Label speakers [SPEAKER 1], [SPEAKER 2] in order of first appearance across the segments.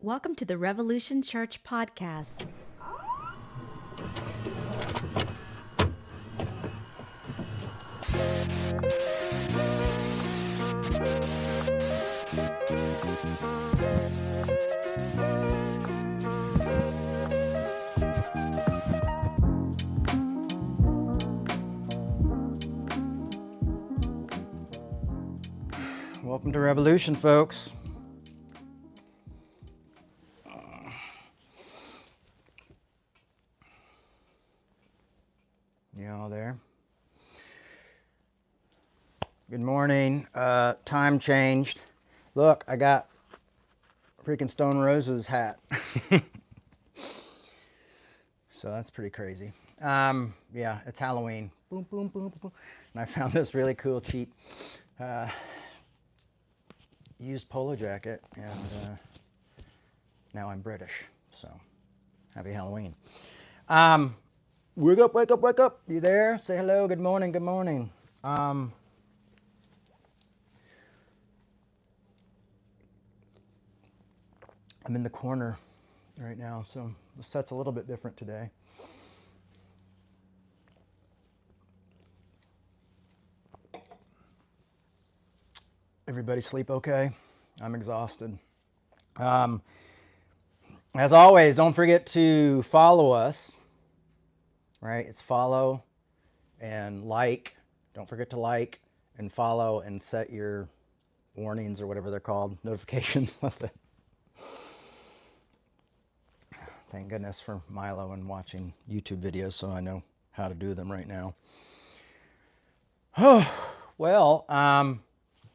[SPEAKER 1] Welcome to the Revolution Church podcast.
[SPEAKER 2] Welcome to Revolution, folks. You all there? Good morning. Time changed. Look, I got freaking Stone Rose's hat. So that's pretty crazy. Yeah, it's Halloween. Boom, boom, boom, boom. And I found this really cool, cheap used polo jacket, and now I'm British, so happy Halloween. Wake up, wake up, wake up. You there? Say hello, good morning, good morning. I'm in the corner right now, so the set's a little bit different today. Everybody sleep okay? I'm exhausted. As always, don't forget to follow us, right? It's follow and like. Don't forget to like and follow and set your warnings or whatever they're called, notifications. Thank goodness for Milo and watching YouTube videos, so I know how to do them right now. Oh, well,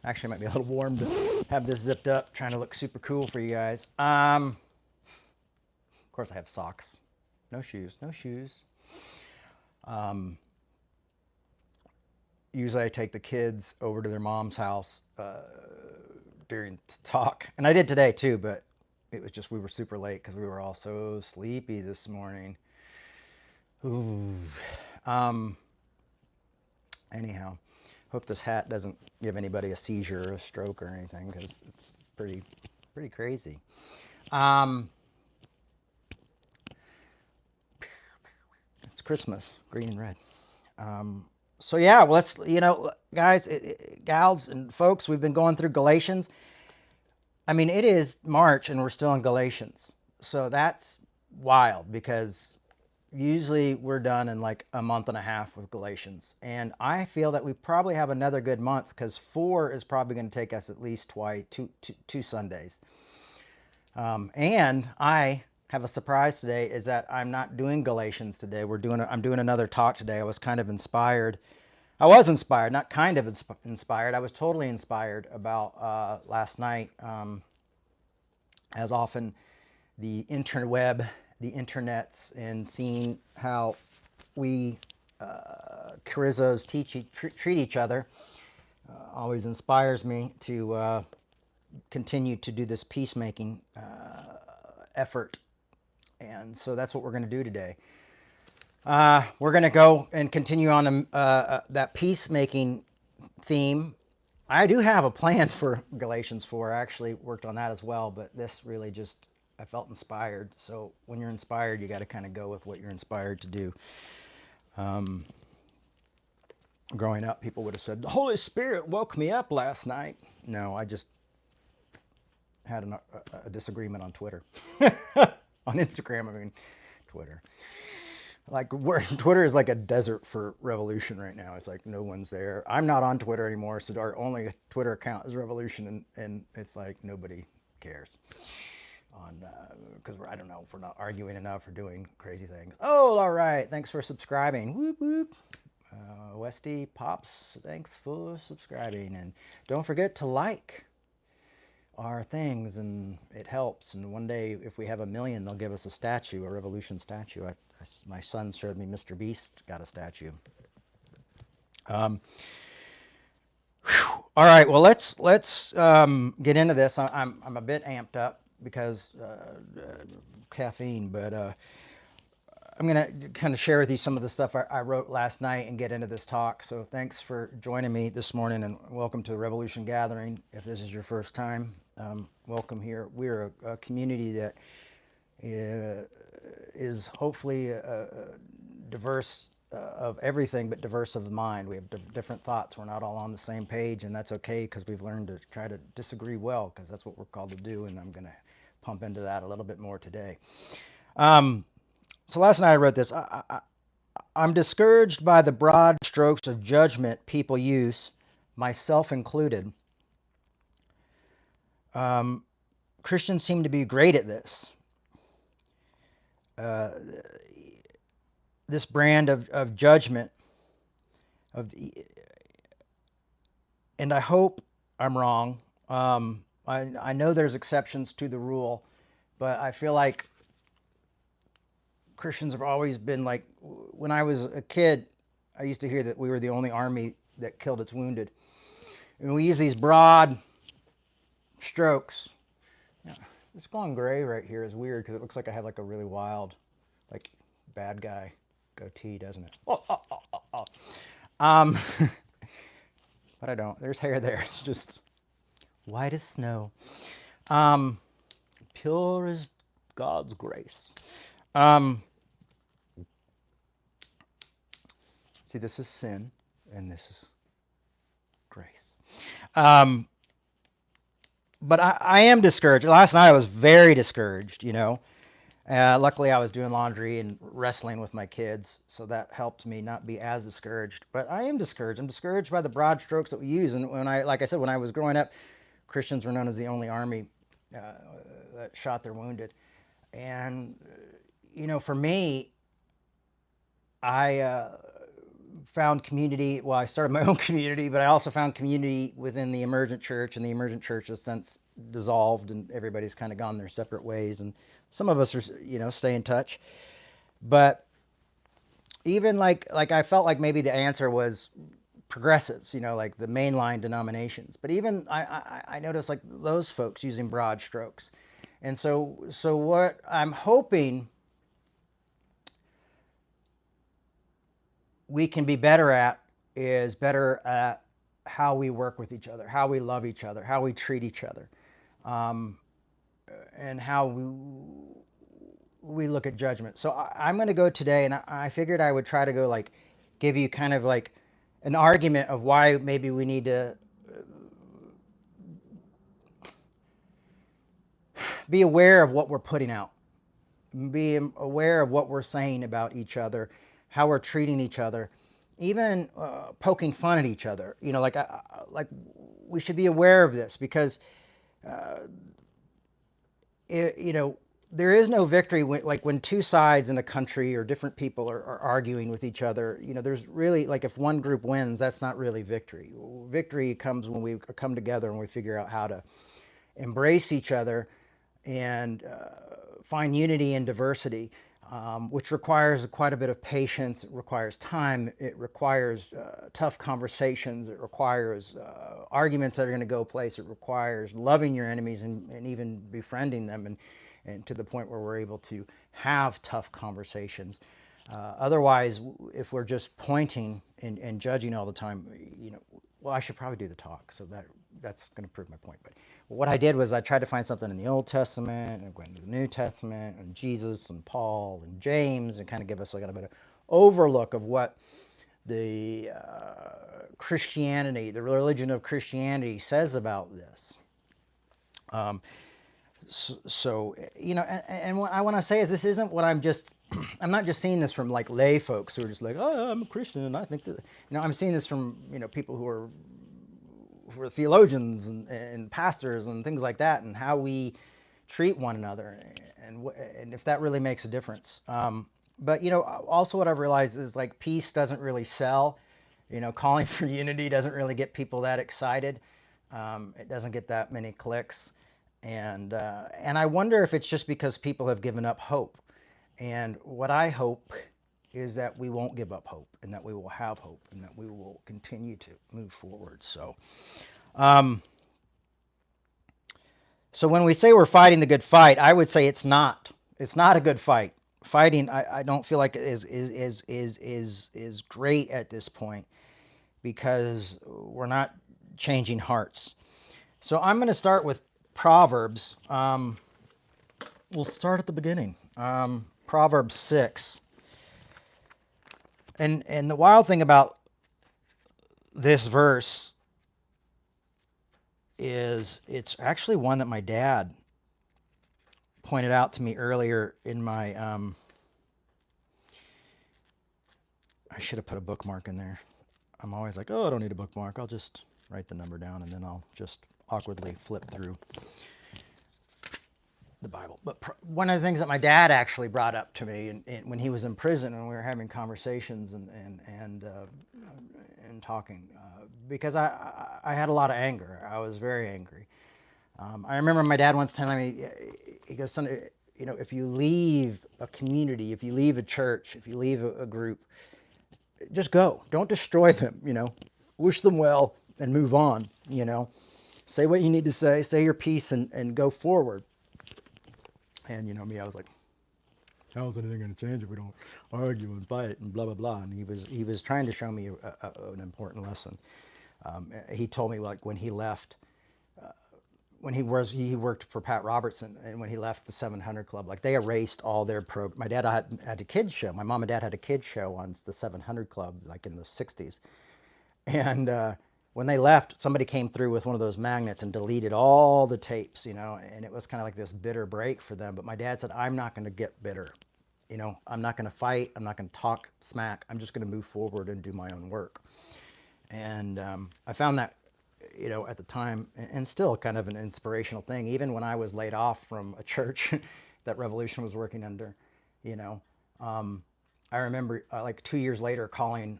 [SPEAKER 2] actually, it might be a little warm to have this zipped up, trying to look super cool for you guys. Of course, I have socks. No shoes, no shoes. Usually I take the kids over to their mom's house during talk. And I did today too, but it was just we were super late because we were all so sleepy this morning. Ooh. Anyhow. Hope this hat doesn't give anybody a seizure or a stroke or anything, because it's pretty crazy. It's Christmas, green and red. So yeah, well, let's, guys, gals and folks, we've been going through Galatians. I mean, it is March and we're still in Galatians. So that's wild, because usually we're done in like a month and a half with Galatians. And I feel that we probably have another good month, because 4 is probably going to take us at least two Sundays. And I have a surprise today, is that I'm not doing Galatians today. I'm doing another talk today. I was kind of inspired. I was inspired, not kind of inspired. I was totally inspired about last night. As often, the internets, and seeing how we charizos treat each other always inspires me to continue to do this peacemaking effort. And so that's what we're going to do today. We're going to go and continue on that peacemaking theme. I do have a plan for Galatians 4. I actually worked on that as well, but this really just, I felt inspired. So when you're inspired, you got to kind of go with what you're inspired to do. Growing up, people would have said, the Holy Spirit woke me up last night. No, I just had a disagreement on Twitter. On Instagram, I mean, Twitter. Like, Twitter is like a desert for Revolution right now. It's like no one's there. I'm not on Twitter anymore, so our only Twitter account is Revolution, and it's like nobody cares. Because I don't know if we're not arguing enough or doing crazy things. Oh, all right. Thanks for subscribing. Whoop, whoop. Westy Pops, thanks for subscribing. And don't forget to like our things, and it helps. And one day, if we have 1 million, they'll give us a statue, a Revolution statue. My son showed me Mr. Beast got a statue. All right, well, let's get into this. I'm a bit amped up because caffeine, but I'm going to kind of share with you some of the stuff I wrote last night and get into this talk. So thanks for joining me this morning, and welcome to the Revolution Gathering. If this is your first time, welcome here. We're a community that is hopefully diverse of everything, but diverse of the mind. We have different thoughts. We're not all on the same page, and that's okay, because we've learned to try to disagree well, because that's what we're called to do, and I'm going to pump into that a little bit more today. So last night I wrote this. I'm discouraged by the broad strokes of judgment people use, myself included. Christians seem to be great at this. This brand of judgment, and I hope I'm wrong. I know there's exceptions to the rule, but I feel like Christians have always been like, when I was a kid, I used to hear that we were the only army that killed its wounded. And we use these broad strokes. Yeah, this going gray right here is weird, because it looks like I have like a really wild, like, bad guy goatee, doesn't it? But I don't. There's hair there. It's just white as snow. Pure as God's grace. See, this is sin, and this is grace. But I am discouraged. Last night I was very discouraged, Luckily I was doing laundry and wrestling with my kids, so that helped me not be as discouraged. But I am discouraged. I'm discouraged by the broad strokes that we use. And like I said, when I was growing up, Christians were known as the only army that shot their wounded. And, for me, I found community. Well, I started my own community, but I also found community within the emergent church, and the emergent church has since dissolved, and everybody's kind of gone their separate ways. And some of us are, stay in touch. But even like I felt like maybe the answer was progressives, like the mainline denominations. But even I noticed like those folks using broad strokes. And so what I'm hoping we can be better at is better at how we work with each other, how we love each other, how we treat each other, and how we look at judgment. So I'm going to go today, and I figured I would try to go like give you kind of like an argument of why maybe we need to be aware of what we're putting out, be aware of what we're saying about each other, how we're treating each other, even poking fun at each other. Like we should be aware of this, because there is no victory when two sides in a country or different people are arguing with each other. There's really, like, if one group wins, that's not really victory. Victory comes when we come together and we figure out how to embrace each other and find unity in diversity, which requires quite a bit of patience. It requires time. It requires tough conversations. It requires arguments that are going to go place. It requires loving your enemies and even befriending them, and to the point where we're able to have tough conversations. Otherwise, if we're just pointing and judging all the time, well, I should probably do the talk, so that's going to prove my point. But what I did was I tried to find something in the Old Testament, and went into the New Testament, and Jesus and Paul and James, and kind of give us like a bit of overlook of what the Christianity, the religion of Christianity, says about this. So and what I want to say is, this isn't what I'm not just seeing this from like lay folks who are just like, oh, I'm a Christian and I think that, I'm seeing this from, people who are theologians and pastors and things like that, and how we treat one another, and if that really makes a difference. But also what I've realized is, like, peace doesn't really sell. Calling for unity doesn't really get people that excited. It doesn't get that many clicks. And I wonder if it's just because people have given up hope. And what I hope is that we won't give up hope, and that we will have hope, and that we will continue to move forward. So when we say we're fighting the good fight, I would say it's not. It's not a good fight. fighting, I don't feel like is great at this point because we're not changing hearts. So I'm going to start with Proverbs. We'll start at the beginning. Proverbs 6. And the wild thing about this verse is it's actually one that my dad pointed out to me earlier in my I should have put a bookmark in there. I'm always like, oh, I don't need a bookmark. I'll just write the number down and then I'll just awkwardly flip through the Bible. But one of the things that my dad actually brought up to me when he was in prison and we were having conversations and talking, because I had a lot of anger. I was very angry. I remember my dad once telling me, he goes, son, if you leave a community, if you leave a church, if you leave a group, just go. Don't destroy them, wish them well and move on, say what you need to say your piece and go forward. And me, I was like, how's anything going to change if we don't argue and fight and blah, blah, blah. And he was trying to show me an important lesson. He told me, like, when he left, when he worked for Pat Robertson, and when he left the 700 Club, like, they erased all their my dad had a kids show. My mom and dad had a kids show on the 700 Club, like in the 60s. And when they left, somebody came through with one of those magnets and deleted all the tapes, and it was kind of like this bitter break for them. But my dad said, I'm not going to get bitter. I'm not going to fight. I'm not going to talk smack. I'm just going to move forward and do my own work. And I found that, at the time, and still kind of an inspirational thing, even when I was laid off from a church that Revolution was working under, I remember like 2 years later calling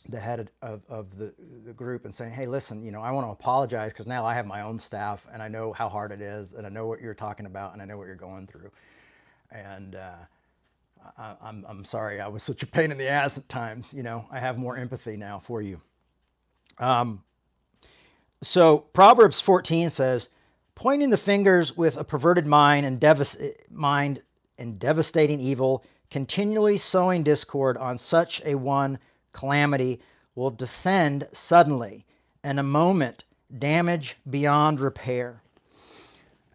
[SPEAKER 2] the head of the group and saying, hey, listen, I want to apologize because now I have my own staff and I know how hard it is and I know what you're talking about and I know what you're going through. And I'm sorry I was such a pain in the ass at times. I have more empathy now for you. So Proverbs 14 says, pointing the fingers with a perverted mind and devastating evil, continually sowing discord on such a one, calamity will descend suddenly, in a moment, damage beyond repair.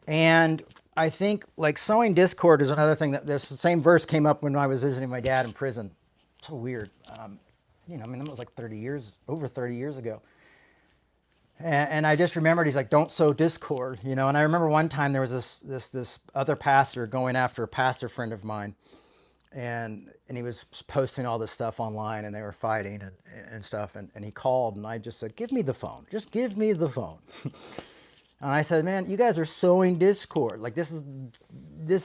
[SPEAKER 2] And I think, like, sowing discord is another thing that this same verse came up when I was visiting my dad in prison. So weird. That was like over 30 years ago. And I just remembered, he's like, don't sow discord, And I remember one time there was this other pastor going after a pastor friend of mine. And he was posting all this stuff online and they were fighting and stuff. And he called and I just said, give me the phone. Just give me the phone. And I said, man, you guys are sowing discord. Like, this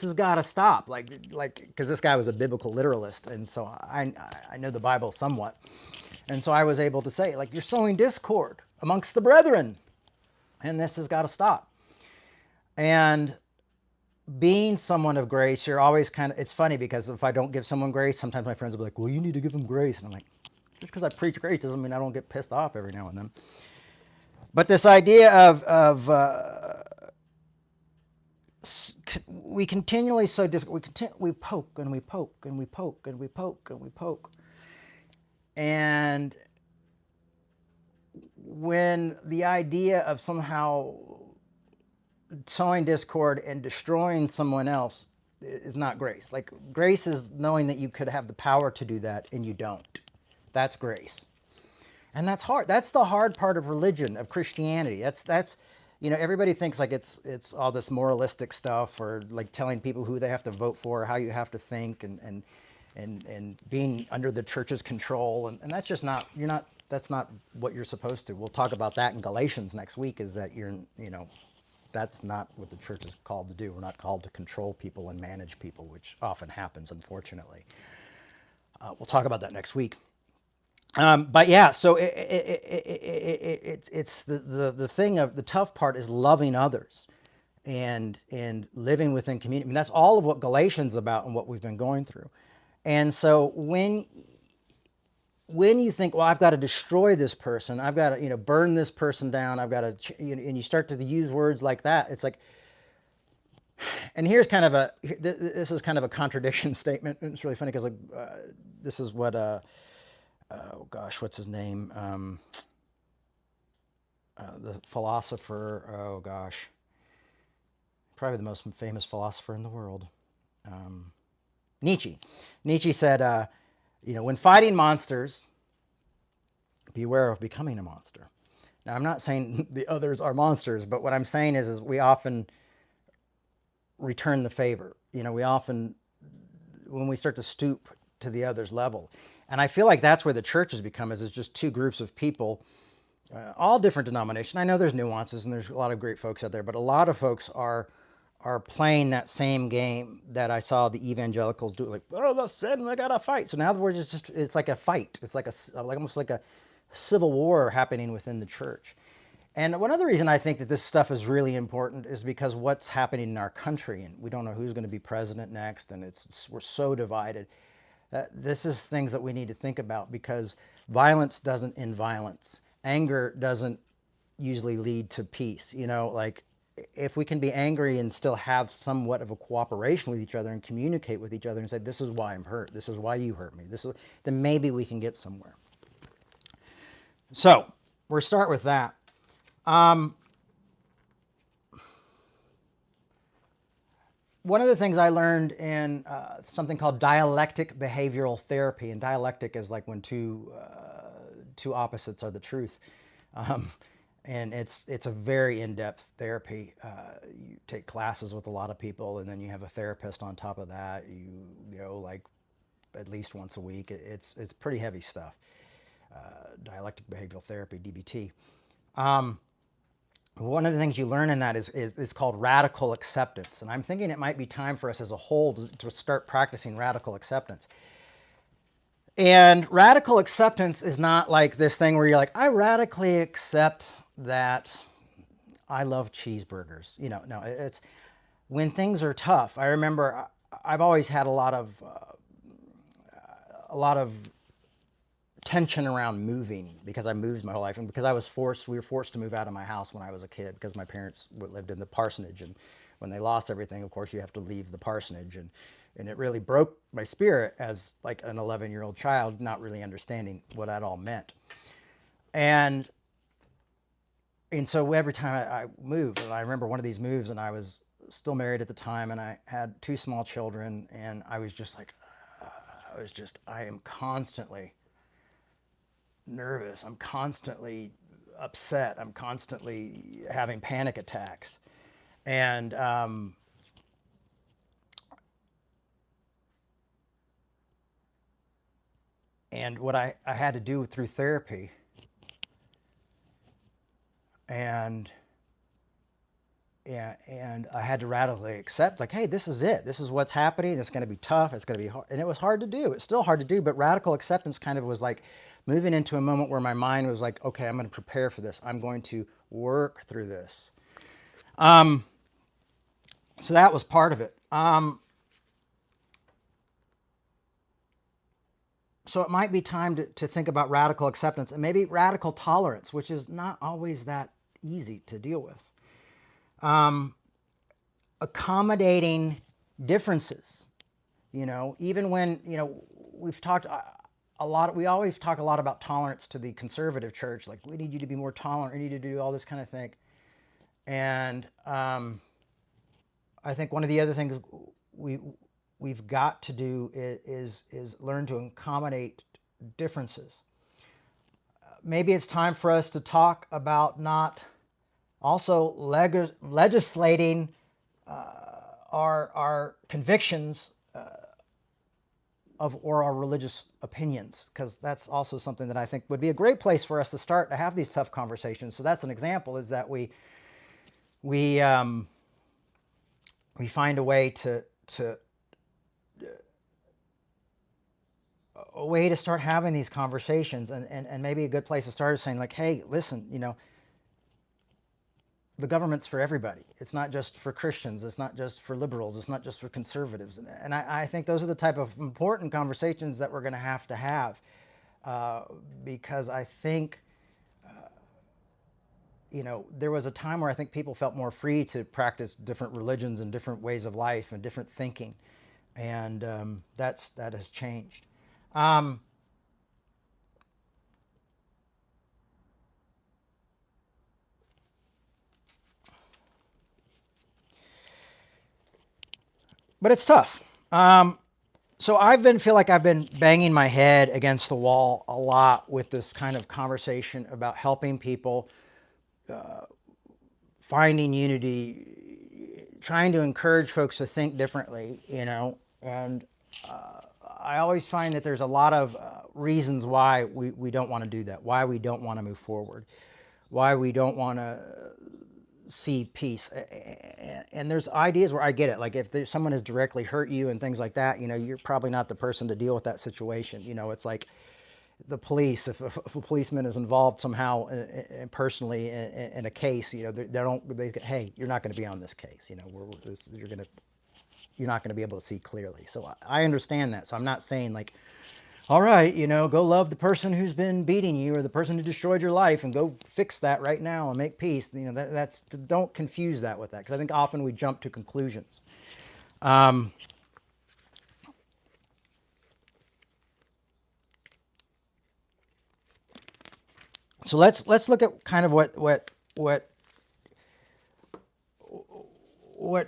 [SPEAKER 2] has got to stop. Like, because this guy was a biblical literalist. And so I know the Bible somewhat. And so I was able to say, like, you're sowing discord amongst the brethren. And this has got to stop. And being someone of grace, you're always it's funny because if I don't give someone grace, sometimes my friends will be like, well, you need to give them grace. And I'm like, just because I preach grace doesn't mean I don't get pissed off every now and then. But this idea of we continually sow discord, we poke and we poke and we poke and we poke and we poke. And when the idea of somehow sowing discord and destroying someone else is not grace. Like, grace is knowing that you could have the power to do that and you don't. That's grace. And that's hard. That's the hard part of religion, of Christianity. That's everybody thinks like it's all this moralistic stuff, or like telling people who they have to vote for, or how you have to think, and being under the church's control. And that's just not, that's not what you're supposed to. We'll talk about that in Galatians next week, is that that's not what the church is called to do. We're not called to control people and manage people, which often happens, unfortunately. We'll talk about that next week. But yeah, so it's the thing of the tough part is loving others and living within community. I mean, that's all of what Galatians is about and what we've been going through. And so when you think, well, I've got to destroy this person, I've got to, burn this person down, I've got to, and you start to use words like that, it's like, And here's kind of this is kind of a contradiction statement. It's really funny because this is what oh gosh, what's his name? The philosopher. Oh gosh, probably the most famous philosopher in the world. Nietzsche. Nietzsche said, when fighting monsters, beware of becoming a monster. Now, I'm not saying the others are monsters, but what I'm saying is we often return the favor. We often, when we start to stoop to the other's level. And I feel like that's where the church has become, is it's just two groups of people, all different denominations. I know there's nuances and there's a lot of great folks out there, but a lot of folks are playing that same game that I saw the evangelicals do. Like, oh, that's sin, I gotta fight. So now we're it's like a fight. It's like almost like a civil war happening within the church. And one other reason I think that this stuff is really important is because what's happening in our country, and we don't know who's going to be president next, and we're so divided. This is things that we need to think about, because violence doesn't end violence. Anger doesn't usually lead to peace. Like, if we can be angry and still have somewhat of a cooperation with each other and communicate with each other and say, this is why I'm hurt, this is why you hurt me, then maybe we can get somewhere. So we'll start with that. One of the things I learned in something called dialectic behavioral therapy, and dialectic is like when two opposites are the truth, and it's a very in-depth therapy. You take classes with a lot of people, and then you have a therapist on top of that. You go like at least once a week. It's pretty heavy stuff. Dialectic behavioral therapy, DBT. One of the things you learn in that is called radical acceptance. And I'm thinking it might be time for us as a whole to start practicing radical acceptance. And radical acceptance is not like this thing where you're like, I radically accept that I love cheeseburgers. No, it's when things are tough. I remember I've always had a lot of tension around moving, because I moved my whole life, and because we were forced to move out of my house when I was a kid, because my parents lived in the parsonage, and when they lost everything, of course, you have to leave the parsonage, and it really broke my spirit as like an 11-year-old child, not really understanding what that all meant. And so every time I moved, and I remember one of these moves, and I was still married at the time, and I had 2 small children, and I was just like, I am constantly nervous, I'm constantly upset, I'm constantly having panic attacks. And what I had to do through therapy, and I had to radically accept, like, hey, this is it. This is what's happening. It's going to be tough. It's going to be hard. And it was hard to do. It's still hard to do, but radical acceptance kind of was like moving into a moment where my mind was like, okay, I'm going to prepare for this. I'm going to work through this. So that was part of it. So it might be time to think about radical acceptance, and maybe radical tolerance, which is not always that easy to deal with. Accommodating differences, even when, we've talked a lot, we always talk a lot about tolerance to the conservative church, like, we need you to be more tolerant, we need to do all this kind of thing. And I think one of the other things we've got to do is learn to accommodate differences. Maybe it's time for us to talk about not also legislating our convictions or our religious opinions, because that's also something that I think would be a great place for us to start to have these tough conversations. So that's an example, is that we find a way to start having these conversations, and maybe a good place to start is saying, like, hey, listen, the government's for everybody. It's not just for Christians. It's not just for liberals. It's not just for conservatives. And I think those are the type of important conversations that we're going to have, because I think there was a time where I think people felt more free to practice different religions and different ways of life and different thinking, and that has changed. Um, but it's tough. So feel like I've been banging my head against the wall a lot with this kind of conversation about helping people, finding unity, trying to encourage folks to think differently, and I always find that there's a lot of reasons why we don't want to do that, why we don't want to move forward, why we don't want to see peace. And there's ideas where I get it. Like if someone has directly hurt you and things like that, you're probably not the person to deal with that situation. It's like the police. If a policeman is involved somehow personally in a case, hey, you're not going to be on this case. You're not going to be able to see clearly. So I understand that. So I'm not saying like, all right, go love the person who's been beating you or the person who destroyed your life and go fix that right now and make peace. Don't confuse that with that, because I think often we jump to conclusions. So let's look at kind of what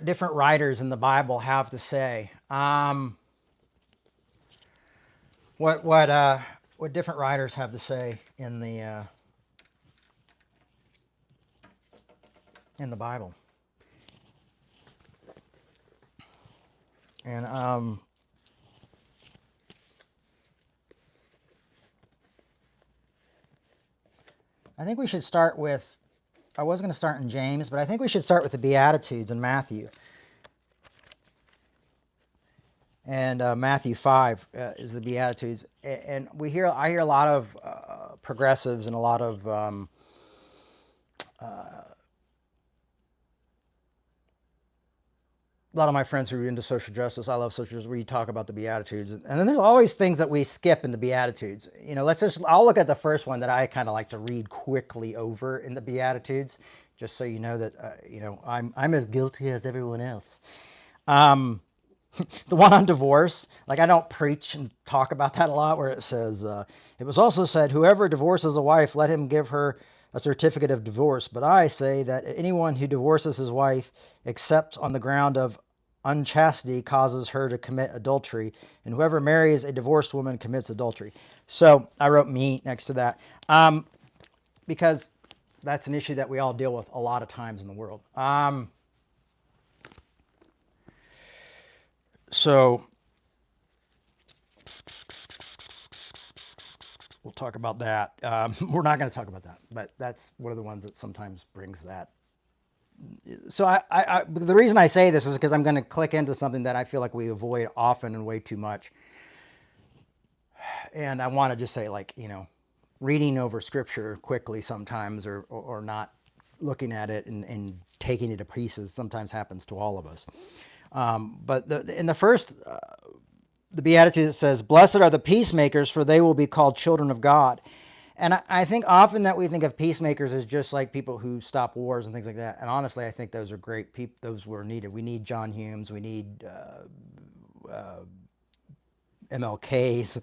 [SPEAKER 2] different writers in the Bible have to say. What different writers have to say in the Bible. And I think we should start with, I was going to start in James, but I think we should start with the Beatitudes in Matthew. And Matthew 5 is the Beatitudes. And I hear a lot of progressives and a lot of my friends who are into social justice. I love social justice, where you talk about the Beatitudes. And then there's always things that we skip in the Beatitudes. I'll look at the first one that I kind of like to read quickly over in the Beatitudes, just so you know that, I'm as guilty as everyone else. The one on divorce, like I don't preach and talk about that a lot, where it says, it was also said, whoever divorces a wife, let him give her a certificate of divorce. But I say that anyone who divorces his wife, except on the ground of unchastity, causes her to commit adultery, and whoever marries a divorced woman commits adultery. So I wrote me next to that, because that's an issue that we all deal with a lot of times in the world. So we'll talk about that. We're not going to talk about that, but that's one of the ones that sometimes brings that. So the reason I say this is because I'm going to click into something that I feel like we avoid often and way too much. And I want to just say, like, reading over scripture quickly sometimes, or not looking at it and taking it to pieces sometimes happens to all of us. But in the first, the Beatitudes, it says, blessed are the peacemakers, for they will be called children of God. And I think often that we think of peacemakers as just like people who stop wars and things like that. And honestly, I think those are great people. Those were needed. We need John Humes. We need MLKs.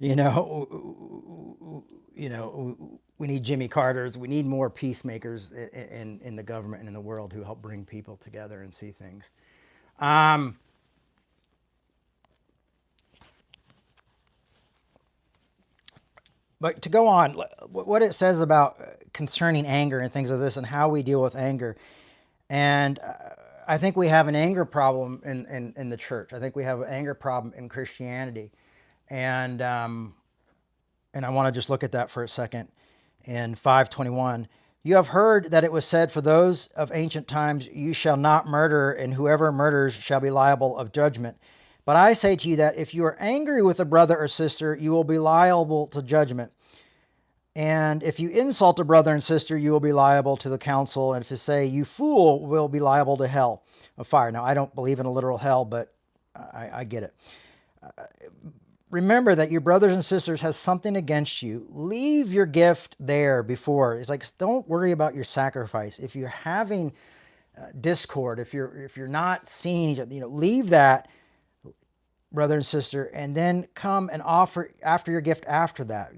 [SPEAKER 2] We need Jimmy Carters. We need more peacemakers in the government and in the world who help bring people together and see things. But to go on, what it says about concerning anger and things of this and how we deal with anger. And I think we have an anger problem in the church. I think we have an anger problem in Christianity. And I want to just look at that for a second. In 5:21, you have heard that it was said, for those of ancient times, you shall not murder, and whoever murders shall be liable of judgment. But I say to you that if you are angry with a brother or sister, you will be liable to judgment. And if you insult a brother and sister, you will be liable to the council. And if you say, you fool, will be liable to hell of fire. Now, I don't believe in a literal hell, but I get it. remember that your brothers and sisters has something against you. Leave your gift there before. It's like, don't worry about your sacrifice. If you're having discord, if you're not seeing each other, leave that, brother and sister, and then come and offer after your gift after that.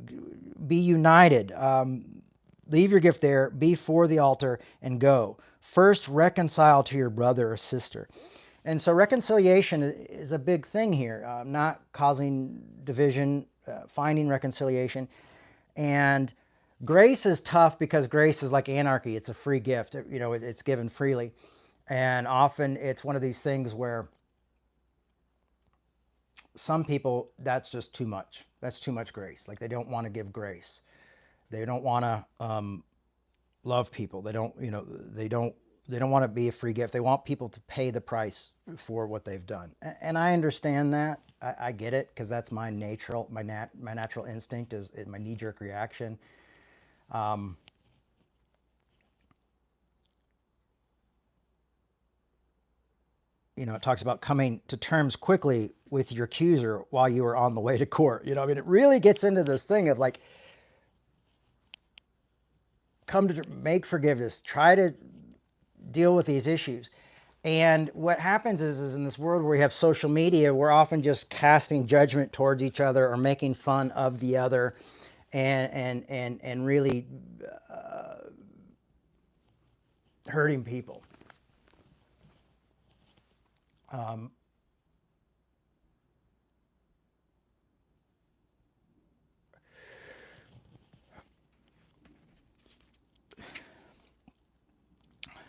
[SPEAKER 2] Be united. Leave your gift there before the altar and go. First, reconcile to your brother or sister. And so reconciliation is a big thing here, not causing division, finding reconciliation. And grace is tough because grace is like anarchy. It's a free gift. It's given freely. And often it's one of these things where some people, that's just too much. That's too much grace. Like, they don't want to give grace. They don't want to love people. They don't want to be a free gift. They want people to pay the price for what they've done. And I understand that. I get it, because that's my natural instinct, is my knee-jerk reaction. It talks about coming to terms quickly with your accuser while you are on the way to court. It really gets into this thing of like, come to make forgiveness, try to deal with these issues. And what happens is in this world where we have social media, we're often just casting judgment towards each other or making fun of the other, and really hurting people.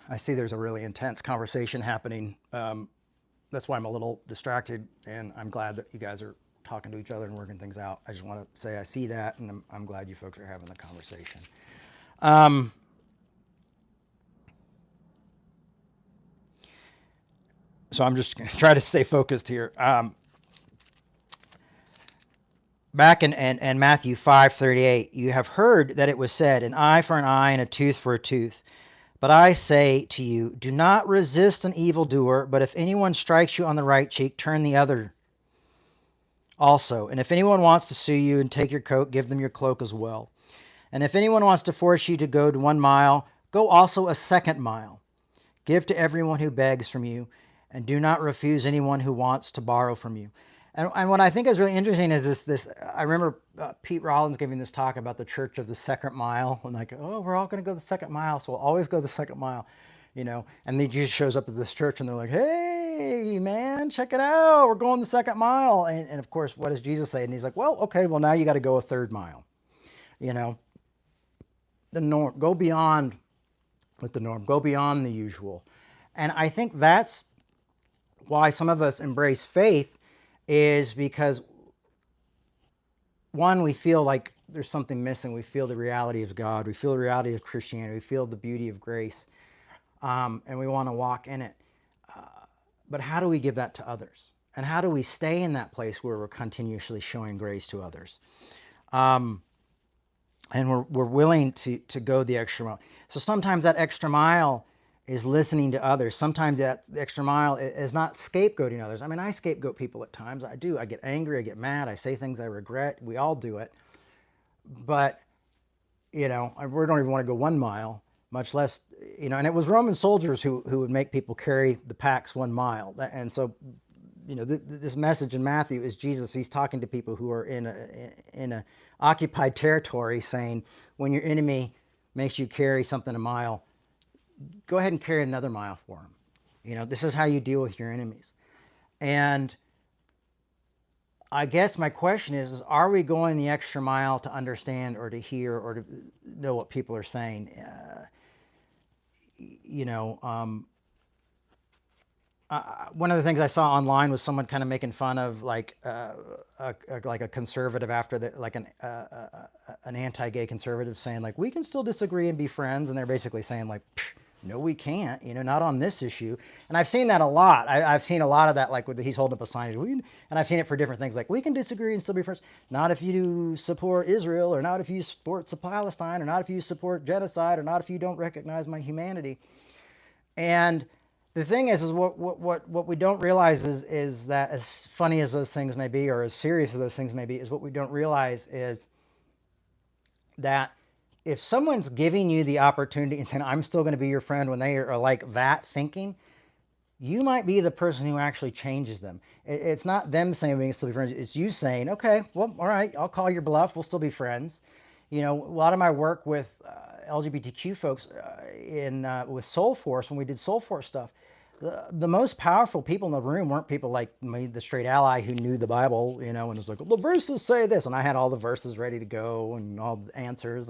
[SPEAKER 2] I see there's a really intense conversation happening. That's why I'm a little distracted, and I'm glad that you guys are talking to each other and working things out. I just want to say I see that, and I'm glad you folks are having the conversation. So I'm just going to try to stay focused here. Back in Matthew 5:38, you have heard that it was said, an eye for an eye and a tooth for a tooth. But I say to you, do not resist an evildoer, but if anyone strikes you on the right cheek, turn the other also. And if anyone wants to sue you and take your coat, give them your cloak as well. And if anyone wants to force you to go to 1 mile, go also a 2nd mile. Give to everyone who begs from you, and do not refuse anyone who wants to borrow from you. And what I think is really interesting is this. I remember Pete Rollins giving this talk about the church of the 2nd mile, and like, oh, we're all going to go the 2nd mile, so we'll always go the 2nd mile, And then Jesus shows up at this church, and they're like, hey, man, check it out, we're going the 2nd mile. And of course, what does Jesus say? And he's like, well, okay, well, now you got to go a 3rd mile. The norm, go beyond with the norm, go beyond the usual. And I think that's why some of us embrace faith, is because, one, we feel like there's something missing. We feel the reality of God. We feel the reality of Christianity. We feel the beauty of grace, and we want to walk in it. But how do we give that to others? And how do we stay in that place where we're continuously showing grace to others? And we're willing to go the extra mile. So sometimes that extra mile is listening to others. Sometimes that extra mile is not scapegoating others. I mean, I scapegoat people at times. I do. I get angry. I get mad. I say things I regret. We all do it. But, we don't even want to go 1 mile, much less, and it was Roman soldiers who would make people carry the packs 1 mile. And so, this message in Matthew is Jesus. He's talking to people who are in a occupied territory, saying, when your enemy makes you carry something 1 mile, go ahead and carry another mile for them. This is how you deal with your enemies. And I guess my question is are we going the extra mile to understand or to hear or to know what people are saying? One of the things I saw online was someone kind of making fun of like a conservative after an anti-gay conservative saying like, we can still disagree and be friends. And they're basically saying like, no, we can't, not on this issue. And I've seen that a lot. I've seen a lot of that, like he's holding up a sign, and I've seen it for different things. Like, we can disagree and still be friends. Not if you support Israel, or not if you support Palestine, or not if you support genocide, or not if you don't recognize my humanity. And The thing is what we don't realize is that, as funny as those things may be, or as serious as those things may be, is what we don't realize is that if someone's giving you the opportunity and saying, I'm still going to be your friend, when they are like that thinking, you might be the person who actually changes them. It's not them saying we can still be friends. It's you saying, okay, well, all right, I'll call your bluff. We'll still be friends. You know, a lot of my work with LGBTQ folks with Soul Force, when we did Soul Force stuff, the most powerful people in the room weren't people like me, the straight ally who knew the Bible, you know, and was like, well, the verses say this, and I had all the verses ready to go and all the answers,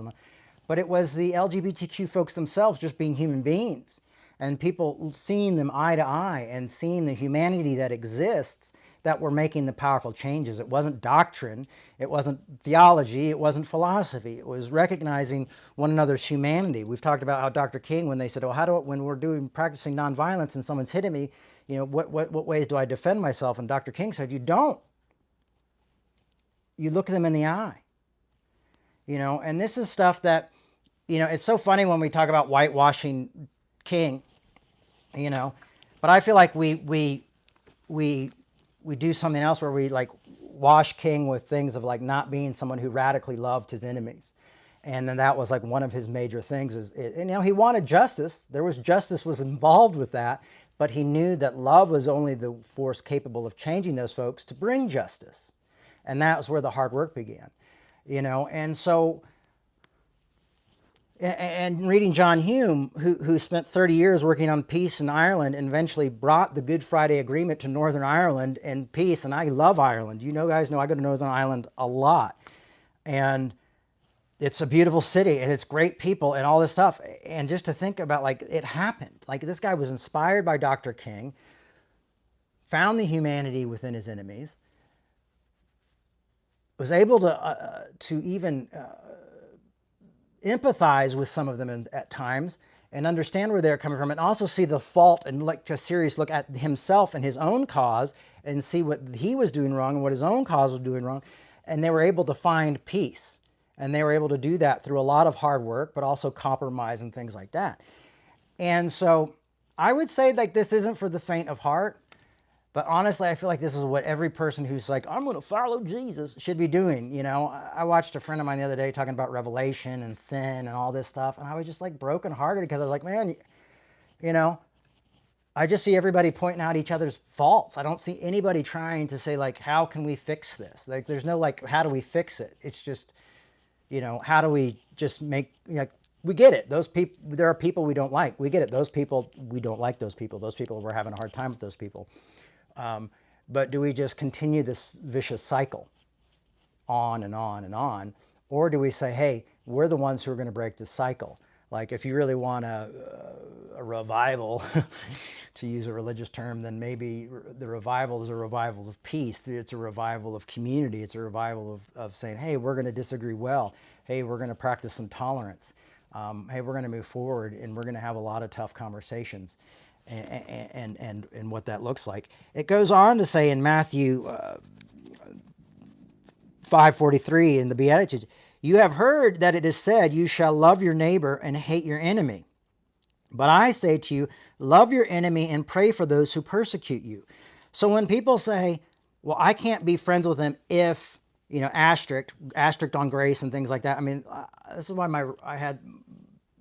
[SPEAKER 2] but it was the LGBTQ folks themselves just being human beings, and people seeing them eye to eye and seeing the humanity that exists, that were making the powerful changes. It wasn't doctrine, it wasn't theology, it wasn't philosophy. It was recognizing one another's humanity. We've talked about how Dr. King, when they said, "Oh, when we're practicing nonviolence and someone's hitting me, you know, what ways do I defend myself?" And Dr. King said, "You don't. You look them in the eye." You know, and this is stuff that, you know, it's so funny when we talk about whitewashing King, you know, but I feel like we do something else where we like wash King with things of like not being someone who radically loved his enemies. And then that was like one of his major things and you know, he wanted justice. Justice was involved with that, but he knew that love was only the force capable of changing those folks to bring justice. And that was where the hard work began, you know. And so, and reading John Hume, who spent 30 years working on peace in Ireland and eventually brought the Good Friday Agreement to Northern Ireland and peace. And I love Ireland. You know, guys know I go to Northern Ireland a lot. And it's a beautiful city and it's great people and all this stuff. And just to think about, like, it happened. Like, this guy was inspired by Dr. King, found the humanity within his enemies, was able to even empathize with some of them at times and understand where they're coming from, and also see the fault and like a serious look at himself and his own cause and see what he was doing wrong and what his own cause was doing wrong. And they were able to find peace, and they were able to do that through a lot of hard work, but also compromise and things like that. And so I would say, like, this isn't for the faint of heart. But honestly, I feel like this is what every person who's like, I'm going to follow Jesus, should be doing. You know, I watched a friend of mine the other day talking about Revelation and sin and all this stuff. And I was just like brokenhearted because I was like, man, you know, I just see everybody pointing out each other's faults. I don't see anybody trying to say, like, how can we fix this? Like, there's no, like, how do we fix it? It's just, you know, how do we just make, you know, we get it. Those people, there are people we don't like. We get it. Those people, we don't like those people. Those people, we're having a hard time with those people. But do we just continue this vicious cycle on and on and on? Or do we say, hey, we're the ones who are going to break this cycle? Like, if you really want a revival, to use a religious term, then maybe the revival is a revival of peace. It's a revival of community. It's a revival of saying, hey, we're going to disagree well. Hey, we're going to practice some tolerance. Hey, we're going to move forward, and we're going to have a lot of tough conversations. And what that looks like. It goes on to say in Matthew 5:43 in the Beatitudes, you have heard that it is said, you shall love your neighbor and hate your enemy. But I say to you, love your enemy and pray for those who persecute you. So when people say, well, I can't be friends with them if, you know, asterisk on grace and things like that. I mean, this is why I had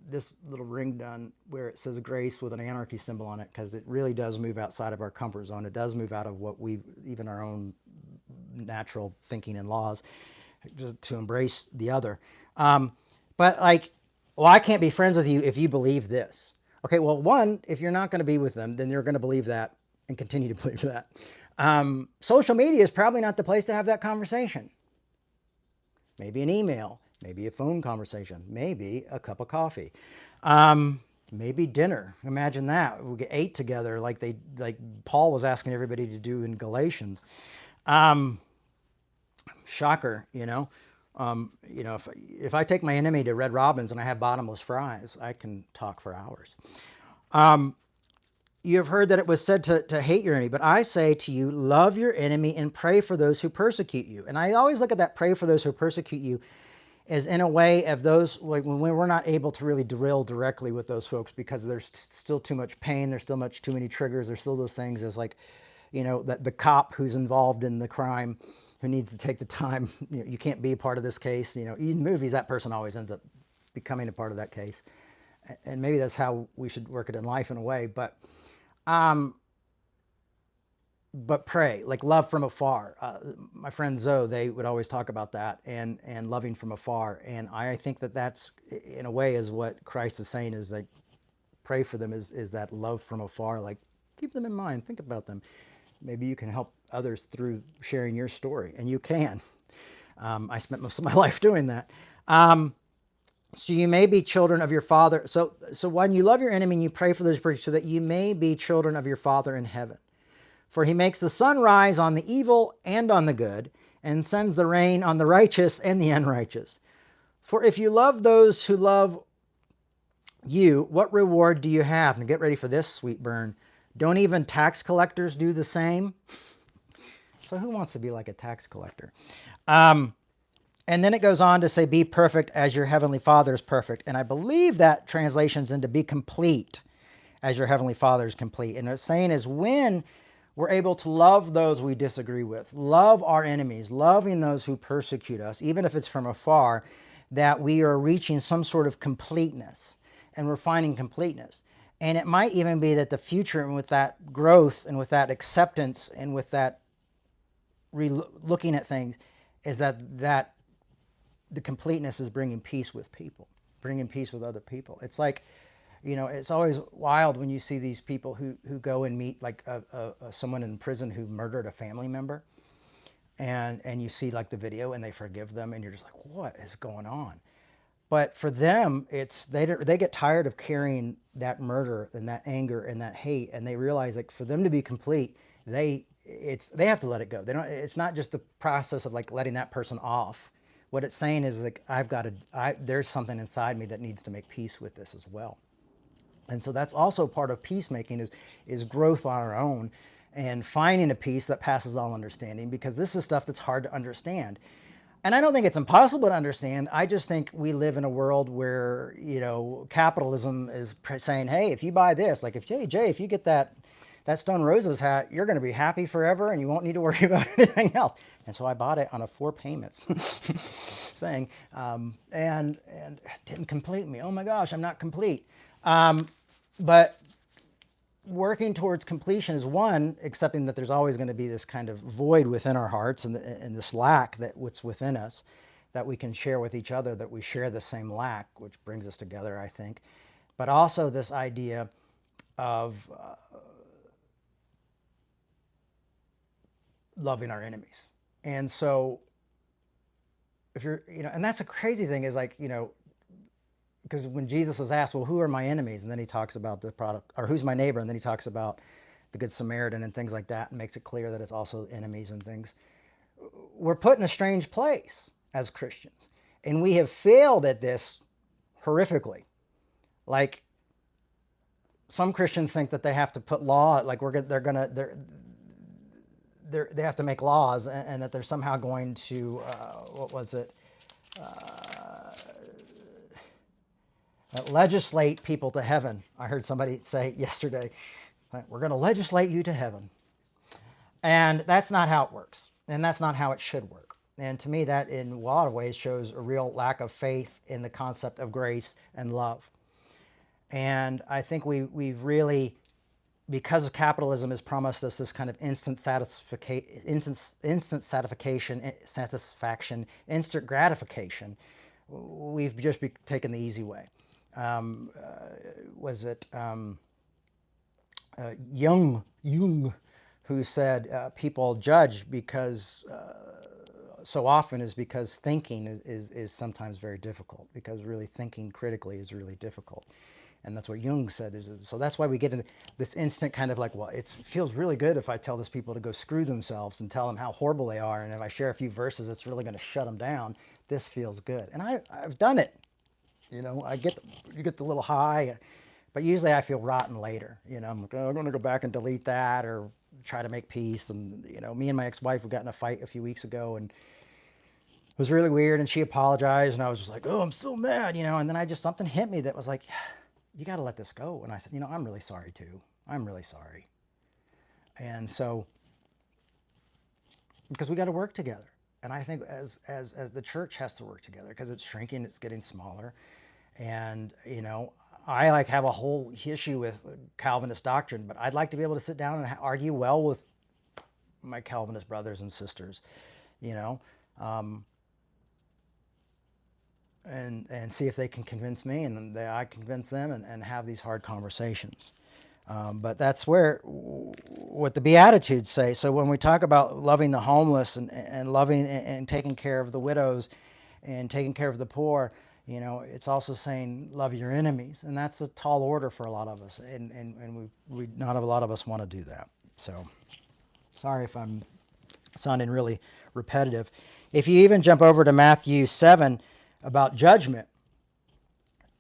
[SPEAKER 2] this little ring done where it says grace with an anarchy symbol on it, because it really does move outside of our comfort zone. It does move out of what even our own natural thinking and laws, to embrace the other. But like, well, I can't be friends with you if you believe this. Okay, well, one, if you're not going to be with them, then you're going to believe that and continue to believe that. Social media is probably not the place to have that conversation. Maybe an email, maybe a phone conversation, maybe a cup of coffee, maybe dinner. Imagine that. We'll get ate together like Paul was asking everybody to do in Galatians. Shocker, you know. If I take my enemy to Red Robin's and I have bottomless fries, I can talk for hours. You have heard that it was said to hate your enemy, but I say to you, love your enemy and pray for those who persecute you. And I always look at that, pray for those who persecute you. is in a way of those, like when we're not able to really drill directly with those folks because there's still too much pain, there's still too many triggers, there's still those things as like, that the cop who's involved in the crime who needs to take the time, you can't be a part of this case. In movies, that person always ends up becoming a part of that case. And maybe that's how we should work it in life in a way. But pray, like love from afar. My friend Zoe, they would always talk about that and loving from afar. And I think that's, in a way, is what Christ is saying, is like, pray for them is that love from afar. Like, keep them in mind, think about them. Maybe you can help others through sharing your story, and you can. I spent most of my life doing that. So you may be children of your Father. So when you love your enemy and you pray for those people, so that you may be children of your Father in heaven. For he makes the sun rise on the evil and on the good, and sends the rain on the righteous and the unrighteous. For if you love those who love you, what reward do you have? And get ready for this, sweet burn. Don't even tax collectors do the same? So who wants to be like a tax collector? And then it goes on to say, be perfect as your heavenly Father is perfect. And I believe that translations into be complete as your heavenly Father is complete. And it's saying is when we're able to love those we disagree with, love our enemies, loving those who persecute us, even if it's from afar, that we are reaching some sort of completeness, and we're finding completeness. And it might even be that the future, and with that growth and with that acceptance and with that looking at things, is that the completeness is bringing peace with people, bringing peace with other people. It's like, it's always wild when you see these people who go and meet like someone in prison who murdered a family member, and you see like the video and they forgive them, and you're just like, what is going on? But for them, it's they get tired of carrying that murder and that anger and that hate, and they realize like for them to be complete, they have to let it go. They don't. It's not just the process of like letting that person off. What it's saying is like there's something inside me that needs to make peace with this as well. And so that's also part of peacemaking is growth on our own and finding a peace that passes all understanding, because this is stuff that's hard to understand. And I don't think it's impossible to understand. I just think we live in a world where, capitalism is saying, hey, if you buy this, like if Jay, if you get that Stone Roses hat, you're going to be happy forever and you won't need to worry about anything else. And so I bought it on a 4 payments thing, and it didn't complete me. Oh my gosh, I'm not complete. But working towards completion is one, accepting that there's always going to be this kind of void within our hearts and this lack that what's within us that we can share with each other, that we share the same lack, which brings us together, I think. But also this idea of loving our enemies. And so if you're, and that's a crazy thing is like, because when Jesus was asked, well, who are my enemies? And then he talks about the product, or who's my neighbor? And then he talks about the Good Samaritan and things like that, and makes it clear that it's also enemies and things. We're put in a strange place as Christians. And we have failed at this horrifically. Like, some Christians think that they have to put law, like they have to make laws, and that they're somehow going to, legislate people to heaven. I heard somebody say yesterday, we're going to legislate you to heaven. And that's not how it works. And that's not how it should work. And to me, that in a lot of ways shows a real lack of faith in the concept of grace and love. And I think we've really, because capitalism has promised us this kind of instant satisfaction, instant gratification, we've just taken the easy way. Jung who said people judge because so often is because thinking is sometimes very difficult, because really thinking critically is really difficult. And that's what Jung said. So that's why we get in this instant kind of like, well, it feels really good if I tell these people to go screw themselves and tell them how horrible they are. And if I share a few verses, it's really going to shut them down. This feels good. And I've done it. You get the little high, but usually I feel rotten later. I'm like, oh, I'm going to go back and delete that or try to make peace. And, me and my ex-wife, we got in a fight a few weeks ago, and was really weird, and she apologized, and I was just like, oh, I'm still mad, and then something hit me that was like, you got to let this go. And I said, I'm really sorry too. I'm really sorry. And so, because we got to work together. And I think as the church has to work together, because it's shrinking, it's getting smaller. And, I have a whole issue with Calvinist doctrine, but I'd like to be able to sit down and argue well with my Calvinist brothers and sisters, and see if they can convince me, and I convince them, and have these hard conversations. But that's what the Beatitudes say. So when we talk about loving the homeless and loving and taking care of the widows and taking care of the poor, it's also saying love your enemies. And that's a tall order for a lot of us. And we not a lot of us want to do that. So sorry if I'm sounding really repetitive. If you even jump over to Matthew 7 about judgment,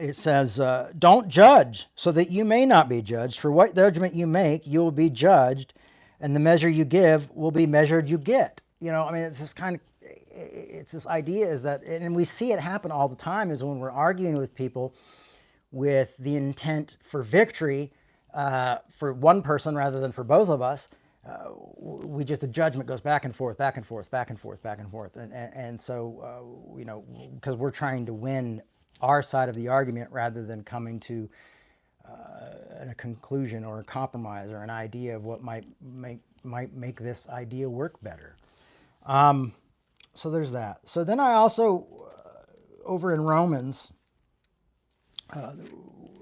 [SPEAKER 2] it says, don't judge so that you may not be judged. For what judgment you make, you will be judged, and the measure you give will be measured you get. It's this idea is that, and we see it happen all the time, is when we're arguing with people with the intent for victory for one person rather than for both of us, the judgment goes back and forth, back and forth, back and forth, back and forth. And so, because we're trying to win our side of the argument rather than coming to a conclusion or a compromise or an idea of what might make this idea work better. So there's that. So then I also, over in Romans,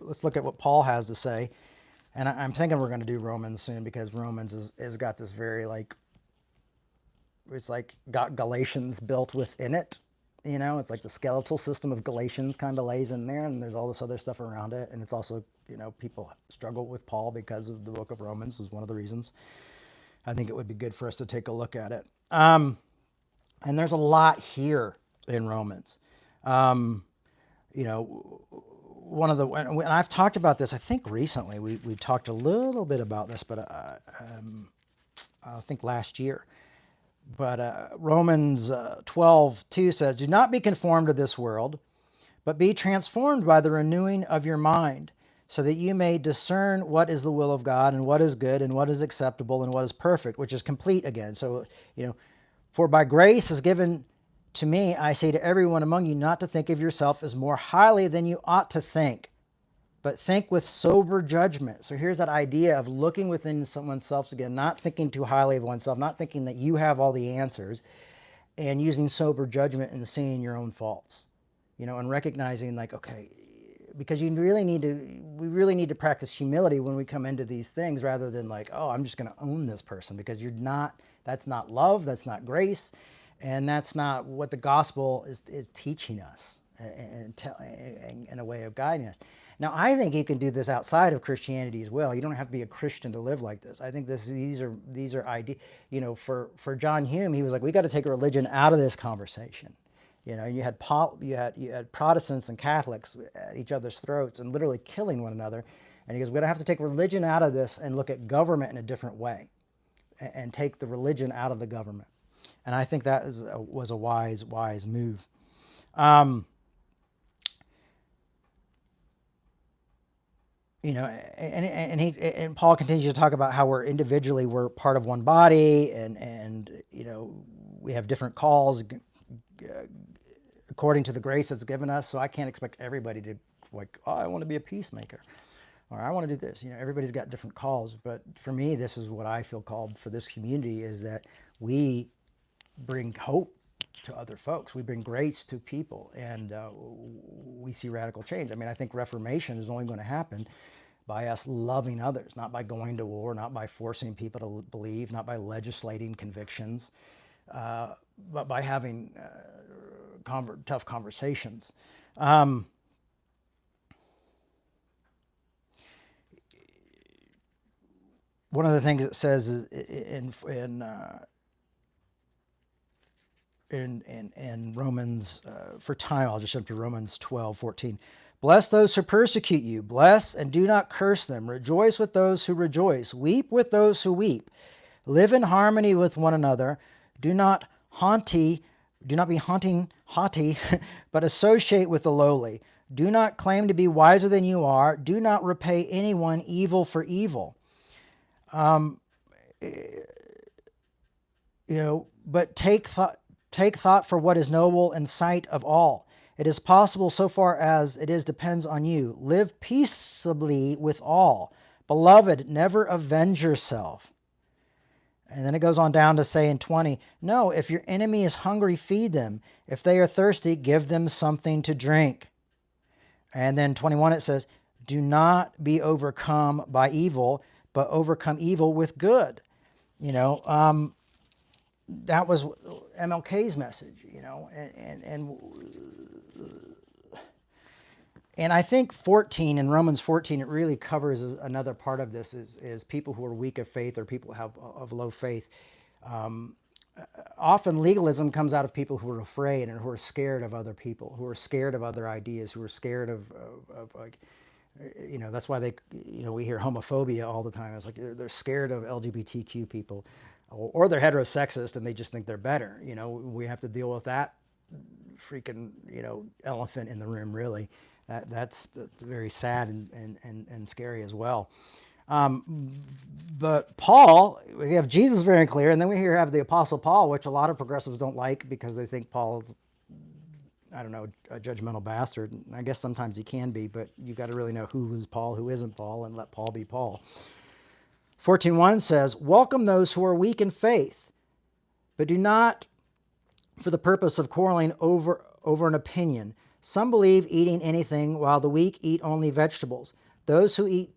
[SPEAKER 2] let's look at what Paul has to say. And I'm thinking we're going to do Romans soon, because Romans has got this very it's got Galatians built within it. It's like the skeletal system of Galatians kind of lays in there, and there's all this other stuff around it. And it's also, people struggle with Paul because of the book of Romans is one of the reasons. I think it would be good for us to take a look at it. And there's a lot here in Romans. And I've talked about this, I think recently, we talked a little bit about this, but I think last year. But Romans 12:2 says, do not be conformed to this world, but be transformed by the renewing of your mind, so that you may discern what is the will of God, and what is good, and what is acceptable, and what is perfect, which is complete again. So, for by grace is given to me, I say to everyone among you, not to think of yourself as more highly than you ought to think, but think with sober judgment. So here's that idea of looking within oneself again, not thinking too highly of oneself, not thinking that you have all the answers, and using sober judgment and seeing your own faults, and recognizing okay, because we really need to practice humility when we come into these things, rather than oh, I'm just going to own this person, because that's not love, that's not grace, and that's not what the gospel is teaching us and a way of guiding us. Now, I think you can do this outside of Christianity as well. You don't have to be a Christian to live like this. I think these are ideas. For John Hume, he was like, we got to take religion out of this conversation. You had Protestants and Catholics at each other's throats and literally killing one another. And he goes, we're going to have to take religion out of this and look at government in a different way, and take the religion out of the government. And I think that was a wise move. And Paul continues to talk about how we're part of one body, and we have different calls according to the grace that's given us. So I can't expect everybody to oh, I want to be a peacemaker, or I want to do this. Everybody's got different calls. But for me, this is what I feel called for this community, is that we bring hope to other folks. We bring grace to people, and we see radical change. I think Reformation is only going to happen by us loving others, not by going to war, not by forcing people to believe, not by legislating convictions, but by having tough conversations. One of the things it says is in Romans, for time, I'll just jump to Romans 12:14. Bless those who persecute you. Bless and do not curse them. Rejoice with those who rejoice. Weep with those who weep. Live in harmony with one another. Do not haughty, Do not be haughty, but associate with the lowly. Do not claim to be wiser than you are. Do not repay anyone evil for evil. But take thought for what is noble in sight of all. It is possible so far as it is depends on you. Live peaceably with all. Beloved, never avenge yourself. And then it goes on down to say in 20, no, if your enemy is hungry, feed them. If they are thirsty, give them something to drink. And then 21, it says, do not be overcome by evil, but overcome evil with good. That was MLK's message, and I think 14 in Romans 14, it really covers another part of this is people who are weak of faith or people who have of low faith. Often legalism comes out of people who are afraid and who are scared of other people, who are scared of other ideas, who are scared of like, that's why we hear homophobia all the time. It's like they're scared of LGBTQ people, or they're heterosexist and they just think they're better. We have to deal with that freaking, elephant in the room, really. That's very sad and scary as well. But Paul, we have Jesus very clear, and then we have the Apostle Paul, which a lot of progressives don't like because they think Paul's, a judgmental bastard. I guess sometimes he can be, but you got to really know who is Paul, who isn't Paul, and let Paul be Paul. 14:1 says, welcome those who are weak in faith, but do not for the purpose of quarreling over an opinion. Some believe eating anything, while the weak eat only vegetables. Those who eat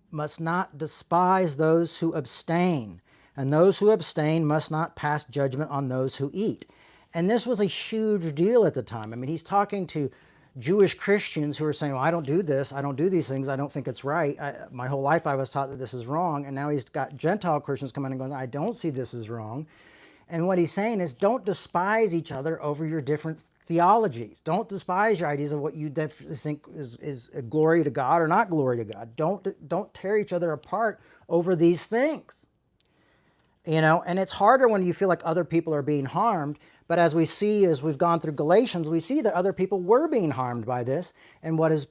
[SPEAKER 2] must not despise those who abstain, and those who abstain must not pass judgment on those who eat. And this was a huge deal at the time. I mean, he's talking to Jewish Christians who are saying, well, I don't do this, I don't do these things, I don't think it's right. My whole life I was taught that this is wrong, and now he's got Gentile Christians coming and going, I don't see this as wrong. And what he's saying is, don't despise each other over your different theologies. Don't despise your ideas of what you think is a glory to God or not glory to God. Don't tear each other apart over these things. And it's harder when you feel like other people are being harmed. But as we've gone through Galatians, we see that other people were being harmed by this. And what does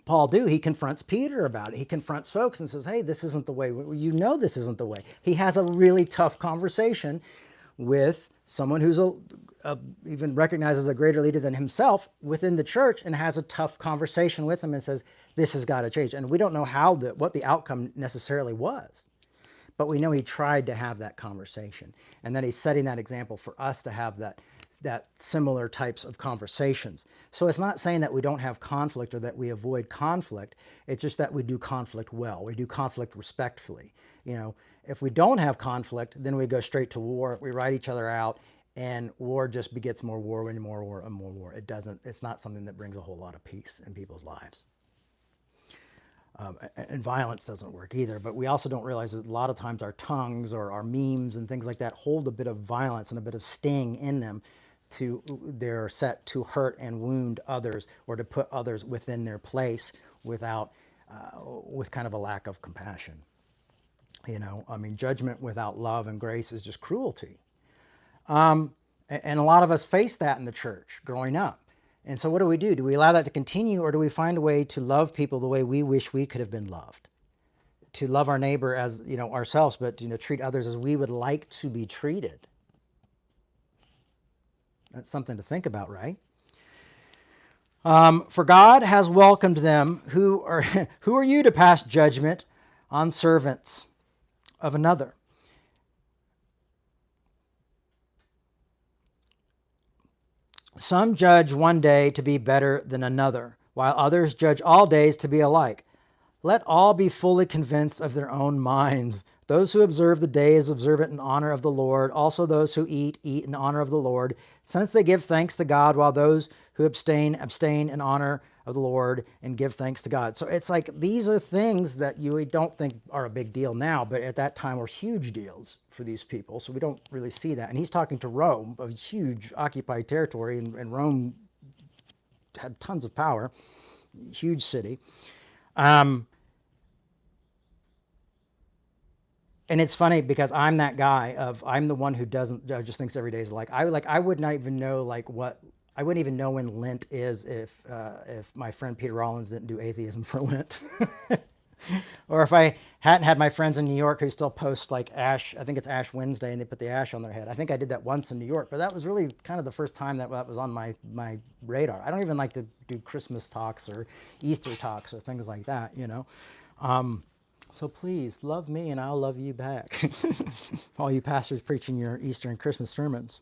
[SPEAKER 2] Paul do? He confronts Peter about it. He confronts folks and says, hey, this isn't the way. This isn't the way. He has a really tough conversation with someone who's even recognized as a greater leader than himself within the church, and has a tough conversation with him and says, this has got to change. And we don't know what the outcome necessarily was, but we know he tried to have that conversation. And then he's setting that example for us to have that similar types of conversations. So it's not saying that we don't have conflict or that we avoid conflict. It's just that we do conflict well. We do conflict respectfully. If we don't have conflict, then we go straight to war. We write each other out, and war just begets more war and more war and more war. It's not something that brings a whole lot of peace in people's lives. And violence doesn't work either. But we also don't realize that a lot of times our tongues or our memes and things like that hold a bit of violence and a bit of sting in them. They're set to hurt and wound others, or to put others within their place with kind of a lack of compassion. Judgment without love and grace is just cruelty. And a lot of us face that in the church growing up. And so what do we do? Do we allow that to continue, or do we find a way to love people the way we wish we could have been loved? To love our neighbor as, ourselves, but, treat others as we would like to be treated. That's something to think about, right? For God has welcomed them who are you to pass judgment on servants of another? Some judge one day to be better than another, while others judge all days to be alike. Let all be fully convinced of their own minds. Those who observe the days observe it in honor of the Lord. Also those who eat in honor of the Lord, since they give thanks to God, while those who abstain in honor of the Lord and give thanks to God. So it's like these are things that you don't think are a big deal now, but at that time were huge deals for these people. So we don't really see that. And he's talking to Rome, a huge occupied territory, and Rome had tons of power, huge city. And it's funny because I'm that guy I'm the one who doesn't just thinks every day is I would not even know I wouldn't even know when Lent is if my friend Peter Rollins didn't do atheism for Lent. Or if I hadn't had my friends in New York who still post like Ash, I think it's Ash Wednesday, and they put the ash on their head. I think I did that once in New York, but that was really kind of the first time that was on my radar. I don't even like to do Christmas talks or Easter talks or things like that, you know. So please love me and I'll love you back. All you pastors preaching your Easter and Christmas sermons.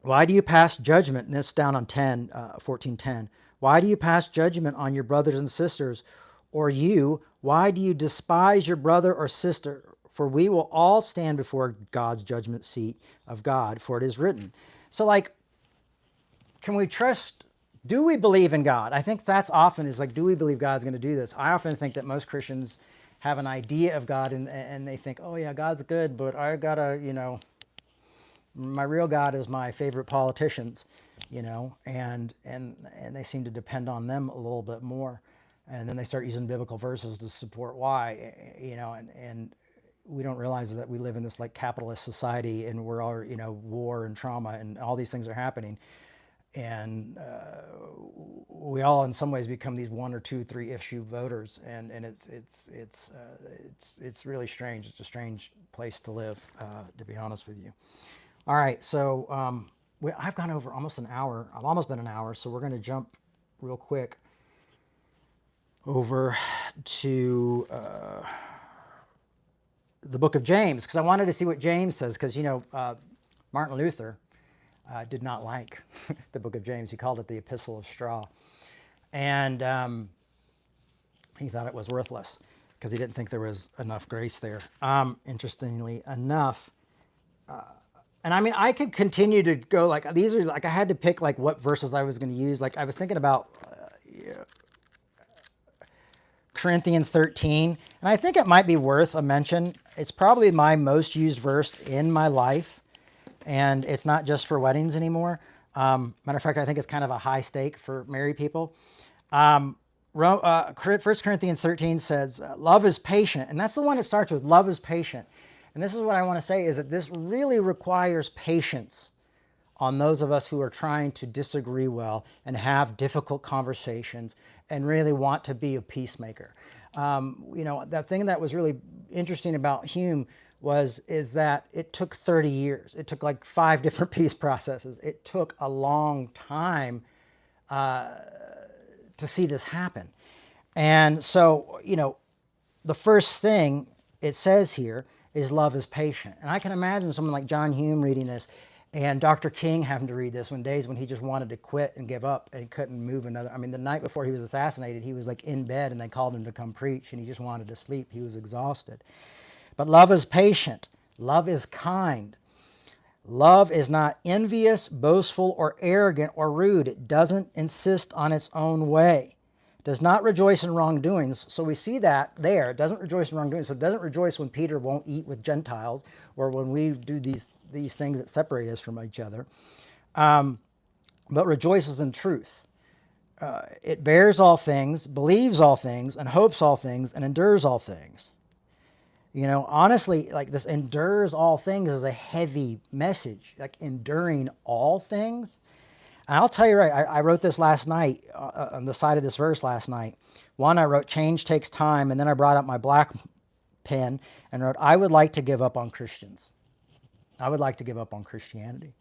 [SPEAKER 2] Why do you pass judgment? And this is down on 14:10. Why do you pass judgment on your brothers and sisters? Or you, why do you despise your brother or sister? For we will all stand before God's judgment seat of God, for it is written. So like, can we trust, do we believe in God? I think that's often is like, do we believe God's going to do this? I often think that most Christians have an idea of God and they think, oh yeah, God's good, but I gotta, my real God is my favorite politicians, and they seem to depend on them a little bit more. And then they start using biblical verses to support why, and we don't realize that we live in this like capitalist society and we're all, war and trauma and all these things are happening. And we all, in some ways, become these 1 or 2, 3 issue voters, and it's really strange. It's a strange place to live, to be honest with you. All right, so I've gone over almost an hour. I've almost been an hour, so we're going to jump real quick over to the book of James, because I wanted to see what James says, because Martin Luther did not like the book of James. He called it the Epistle of Straw. And he thought it was worthless because he didn't think there was enough grace there. Interestingly enough, and I mean, I could continue to go like, these are like, I had to pick like what verses I was going to use. Like I was thinking about Corinthians 13, and I think it might be worth a mention. It's probably my most used verse in my life. And it's not just for weddings anymore. Matter of fact, I think it's kind of a high stake for married people. 1 Corinthians 13 says, love is patient. And that's the one it starts with, love is patient. And this is what I want to say is that this really requires patience on those of us who are trying to disagree well and have difficult conversations and really want to be a peacemaker. That thing that was really interesting about Hume is that it took 30 years. It took like 5 different peace processes. It took a long time to see this happen. And so, the first thing it says here is love is patient. And I can imagine someone like John Hume reading this and Dr. King having to read this one days when he just wanted to quit and give up and couldn't move another. I mean, the night before he was assassinated, he was like in bed and they called him to come preach and he just wanted to sleep. He was exhausted. But love is patient. Love is kind. Love is not envious, boastful, or arrogant, or rude. It doesn't insist on its own way. It does not rejoice in wrongdoings. So we see that there. It doesn't rejoice in wrongdoings. So it doesn't rejoice when Peter won't eat with Gentiles or when we do these things that separate us from each other. But rejoices in truth. It bears all things, believes all things, and hopes all things, and endures all things. Honestly, like this endures all things is a heavy message, like enduring all things. And I'll tell you right, I wrote this last night on the side of this verse last night. One, I wrote, change takes time. And then I brought out my black pen and wrote, I would like to give up on Christians. I would like to give up on Christianity.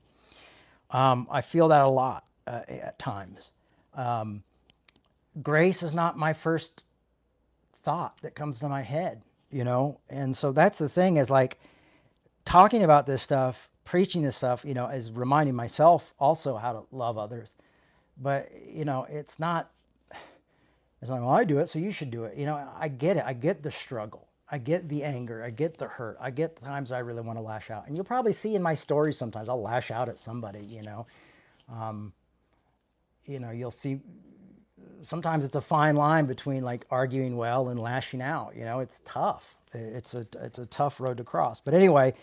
[SPEAKER 2] I feel that a lot at times. Grace is not my first thought that comes to my head. And so that's the thing is like talking about this stuff, preaching this stuff, is reminding myself also how to love others. But, it's not, well, I do it, so you should do it. I get it. I get the struggle. I get the anger. I get the hurt. I get the times I really want to lash out. And you'll probably see in my stories sometimes I'll lash out at somebody, you'll see sometimes it's a fine line between like arguing well and lashing out. It's tough. It's a tough road to cross. But anyway,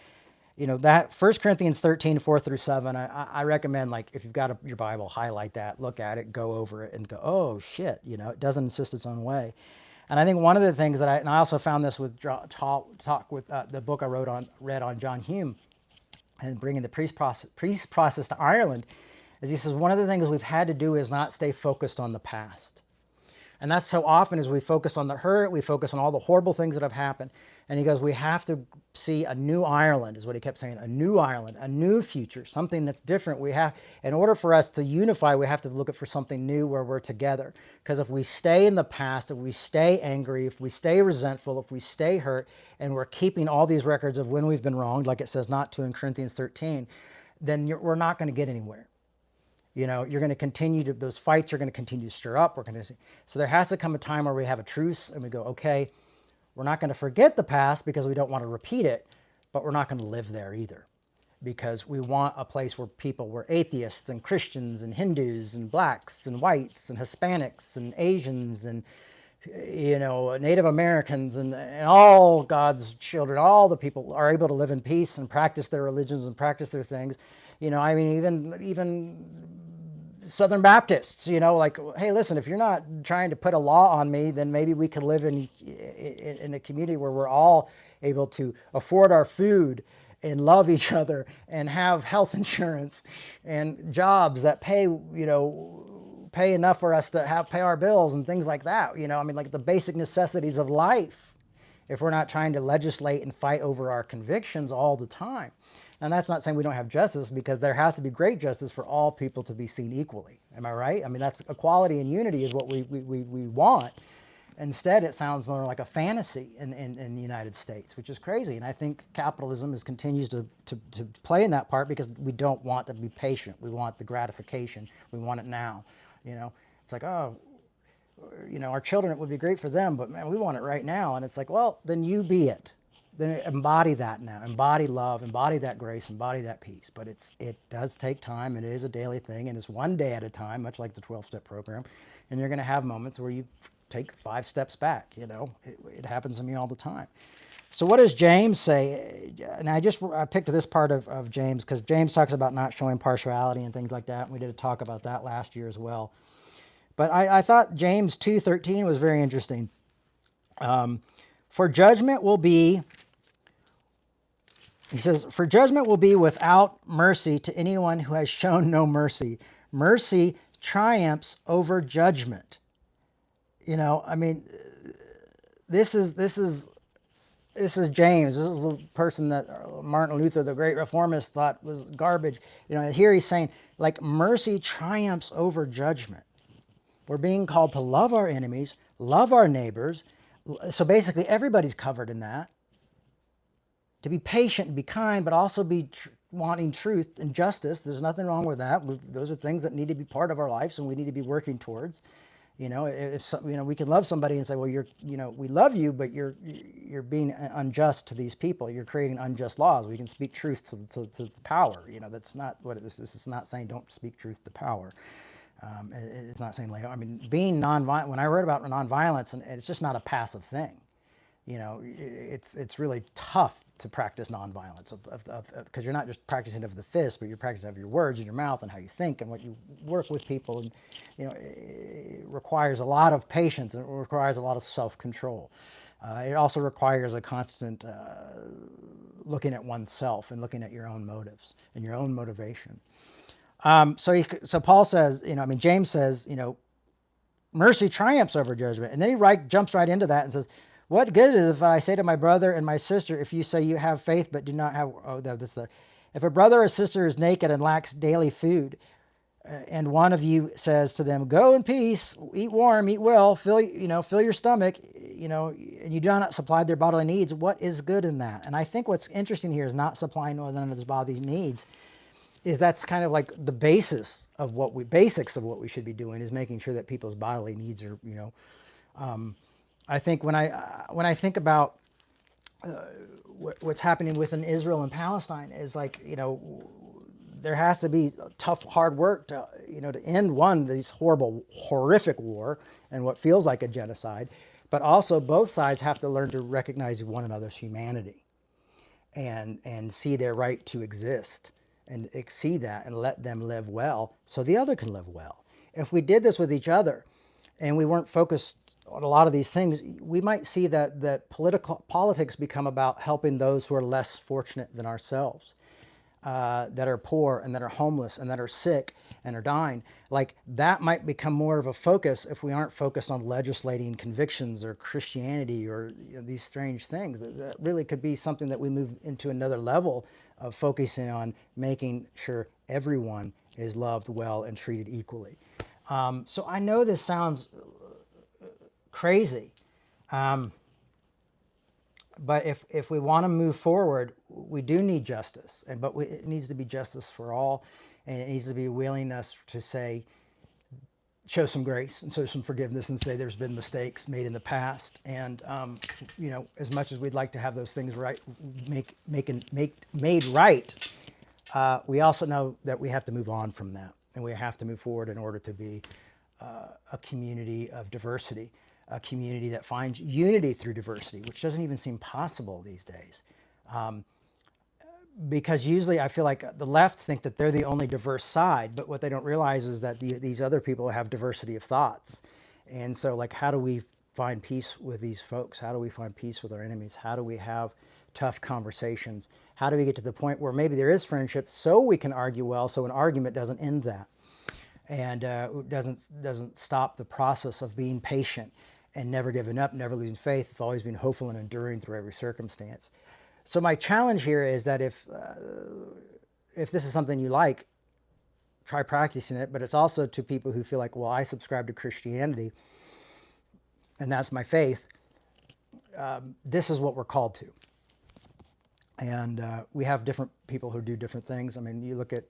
[SPEAKER 2] that 1 Corinthians 13, 4-7, I recommend, like, if you've got your Bible, highlight that, look at it, go over it, and go, oh, shit, it doesn't insist its own way. And I think one of the things that I also found this with talk with the book I read on John Hume and bringing the peace process to Ireland, is he says one of the things we've had to do is not stay focused on the past. And that's so often as we focus on the hurt, we focus on all the horrible things that have happened. And he goes, we have to see a new Ireland, is what he kept saying, a new Ireland, a new future, something that's different. We have, in order for us to unify, we have to look for something new where we're together. Because if we stay in the past, if we stay angry, if we stay resentful, if we stay hurt, and we're keeping all these records of when we've been wronged, like it says not to in Corinthians 13, then we're not going to get anywhere. You know, you're going to continue to, those fights are going to continue to stir up. So there has to come a time where we have a truce and we go, okay, we're not going to forget the past because we don't want to repeat it, but we're not going to live there either, because we want a place where people were atheists and Christians and Hindus and blacks and whites and Hispanics and Asians and, you know, Native Americans and all God's children, all the people are able to live in peace and practice their religions and practice their things. You know, I mean, even Southern Baptists, you know, like, hey, listen, if you're not trying to put a law on me, then maybe we could live in a community where we're all able to afford our food and love each other and have health insurance and jobs that pay, you know, pay enough for us to pay our bills and things like that. You know, I mean, like the basic necessities of life, if we're not trying to legislate and fight over our convictions all the time. And that's not saying we don't have justice, because there has to be great justice for all people to be seen equally. Am I right? I mean, that's equality and unity is what we want. Instead, it sounds more like a fantasy in the United States, which is crazy. And I think capitalism continues to play in that part, because we don't want to be patient. We want the gratification. We want it now. You know, it's like, oh, you know, our children, it would be great for them, but man, we want it right now. And it's like, well, then you be it. Then embody that now. Embody love, embody that grace, embody that peace. But it does take time, and it is a daily thing, and it's one day at a time, much like the 12-step program. And you're going to have moments where you take 5 steps back, you know. It happens to me all the time. So what does James say? And I picked this part of James because James talks about not showing partiality and things like that. And we did a talk about that last year as well. But I thought James 2:13 was very interesting. For judgment will be, he says, for judgment will be without mercy to anyone who has shown no mercy. Mercy triumphs over judgment. You know, I mean, this is James. This is the person that Martin Luther, the great reformist, thought was garbage. You know, here he's saying, like, mercy triumphs over judgment. We're being called to love our enemies, love our neighbors. So basically, everybody's covered in that. To be patient and be kind, but also be wanting truth and justice. There's nothing wrong with that. Those are things that need to be part of our lives, and we need to be working towards. You know, we can love somebody and say, well, we love you, but you're being unjust to these people. You're creating unjust laws. We can speak truth to the power. You know, that's not what this is. Not saying don't speak truth to power. It's not saying, like, I mean, being nonviolent. When I read about nonviolence, and it's just not a passive thing. You know, it's really tough to practice nonviolence because you're not just practicing of the fist, but you're practicing of your words and your mouth and how you think and what you work with people. And, you know, it requires a lot of patience, and it requires a lot of self-control. It also requires a constant looking at oneself and looking at your own motives and your own motivation. So Paul says, you know, I mean, James says, you know, mercy triumphs over judgment. And then he jumps right into that and says, what good is if I say to my brother and my sister, if you say you have faith but do not have, if a brother or sister is naked and lacks daily food, and one of you says to them, go in peace, eat warm, eat well, fill your stomach, you know, and you do not supply their bodily needs, what is good in that? And I think what's interesting here is not supplying one another's bodily needs. That's kind of like the basics of what we should be doing, is making sure that people's bodily needs are, you know, I think when I think about what's happening within Israel and Palestine, is like, you know, there has to be tough, hard work to, you know, to end this horrific war and what feels like a genocide, but also both sides have to learn to recognize one another's humanity and see their right to exist and see that and let them live well so the other can live well. If we did this with each other and we weren't focused on a lot of these things, we might see that politics become about helping those who are less fortunate than ourselves, that are poor and that are homeless and that are sick and are dying. Like that might become more of a focus if we aren't focused on legislating convictions or Christianity or these strange things. That really could be something that we move into another level of focusing on making sure everyone is loved well and treated equally. So I know this sounds crazy, but if we want to move forward, we do need justice, but it needs to be justice for all, and it needs to be a willingness to say, show some grace and show some forgiveness, and say there's been mistakes made in the past, and as much as we'd like to have those things right, made right, we also know that we have to move on from that, and we have to move forward in order to be a community of diversity, a community that finds unity through diversity, which doesn't even seem possible these days. Because usually I feel like the left think that they're the only diverse side, but what they don't realize is that these other people have diversity of thoughts. And so, like, how do we find peace with these folks? How do we find peace with our enemies? How do we have tough conversations? How do we get to the point where maybe there is friendship so we can argue well, so an argument doesn't end that, and doesn't stop the process of being patient and never giving up, never losing faith, of always being hopeful and enduring through every circumstance. So my challenge here is that if this is something you like, try practicing it. But it's also to people who feel like, well, I subscribe to Christianity, and that's my faith. This is what we're called to. And we have different people who do different things. I mean, you look at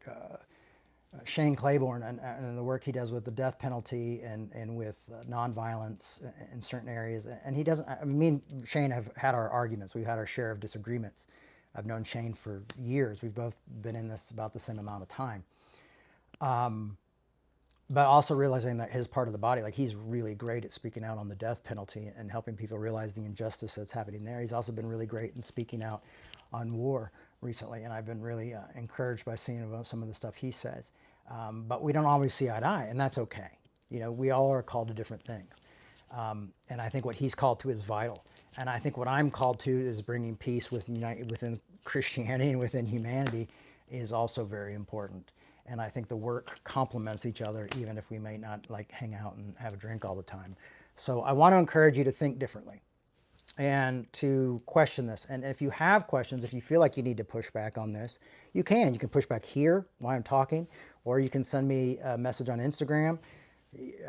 [SPEAKER 2] Shane Claiborne and the work he does with the death penalty and with nonviolence in certain areas. And he doesn't, I mean, me and Shane have had our arguments. We've had our share of disagreements. I've known Shane for years. We've both been in this about the same amount of time. But also realizing that his part of the body, like he's really great at speaking out on the death penalty and helping people realize the injustice that's happening there. He's also been really great in speaking out on war recently, and I've been really encouraged by seeing about some of the stuff he says. But we don't always see eye to eye, and that's okay. We all are called to different things. And I think what he's called to is vital. And I think what I'm called to is bringing peace within Christianity and within humanity is also very important. And I think the work complements each other, even if we may not like hang out and have a drink all the time. So I want to encourage you to think differently and to question this. And if you have questions, if you feel like you need to push back on this, you can. You can push back here while I'm talking, or you can send me a message on Instagram.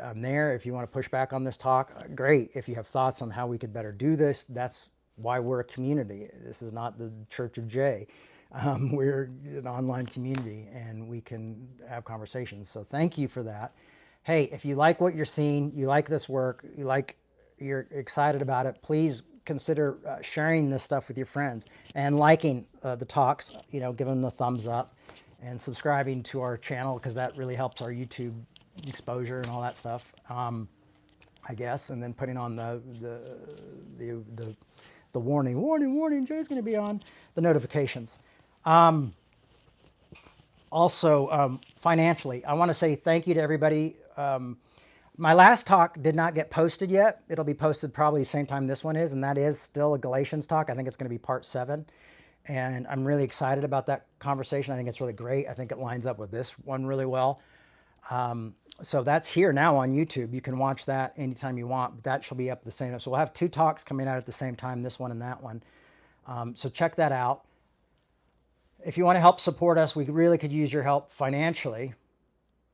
[SPEAKER 2] I'm there. If you want to push back on this talk, great. If you have thoughts on how we could better do this, that's why we're a community. This is not the Church of Jay. We're an online community, and we can have conversations. So thank you for that. Hey, if you like what you're seeing, you like this work, you're excited about it, please consider sharing this stuff with your friends and liking the talks, give them the thumbs up and subscribing to our channel, because that really helps our YouTube exposure and all that stuff, I guess. And then putting on the warning, Jay's going to be on, the notifications. Also, financially, I want to say thank you to everybody. My last talk did not get posted yet. It'll be posted probably the same time this one is, and that is still a Galatians talk. I think it's going to be part 7. And I'm really excited about that conversation. I think it's really great. I think it lines up with this one really well. So that's here now on YouTube. You can watch that anytime you want. But that shall be up the same. So we'll have 2 talks coming out at the same time, this one and that one. So check that out. If you want to help support us, we really could use your help financially.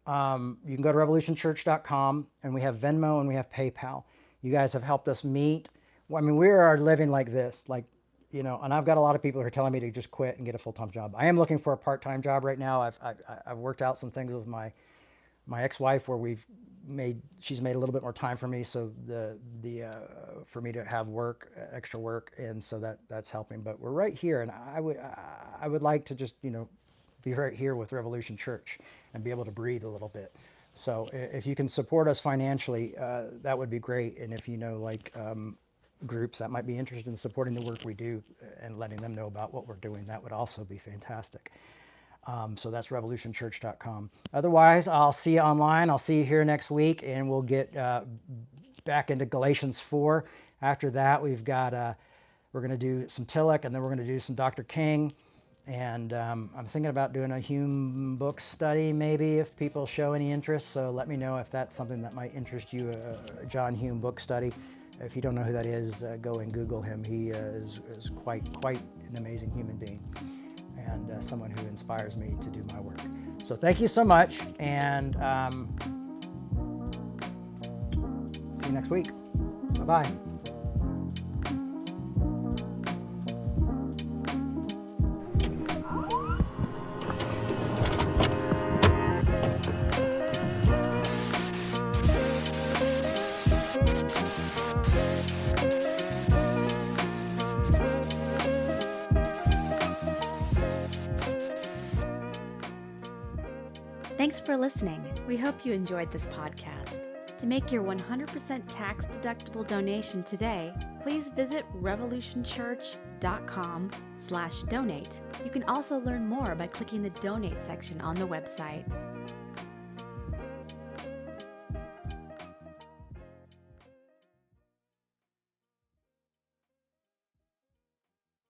[SPEAKER 2] You can go to revolutionchurch.com, and we have Venmo and we have PayPal. You guys have helped us meet. I mean, we are living like this, and I've got a lot of people who are telling me to just quit and get a full-time job. I am looking for a part-time job right now. I've worked out some things with my ex-wife where she's made a little bit more time for me, so for me to have extra work, and so that's helping. But we're right here, and I would like to just be right here with Revolution Church and be able to breathe a little bit. So if you can support us financially, that would be great. And if groups that might be interested in supporting the work we do and letting them know about what we're doing, that would also be fantastic. So that's revolutionchurch.com. Otherwise, I'll see you online. I'll see you here next week, and we'll get back into Galatians 4. After that, we've got, we're going to do some Tillich, and then we're going to do some Dr. King. And I'm thinking about doing a Hume book study, maybe, if people show any interest. So let me know if that's something that might interest you, a John Hume book study. If you don't know who that is, go and Google him. He is quite an amazing human being, and someone who inspires me to do my work. So thank you so much, and see you next week. Bye-bye.
[SPEAKER 1] Thanks for listening. We hope you enjoyed this podcast. To make your 100% tax-deductible donation today, please visit revolutionchurch.com/donate. You can also learn more by clicking the donate section on the website.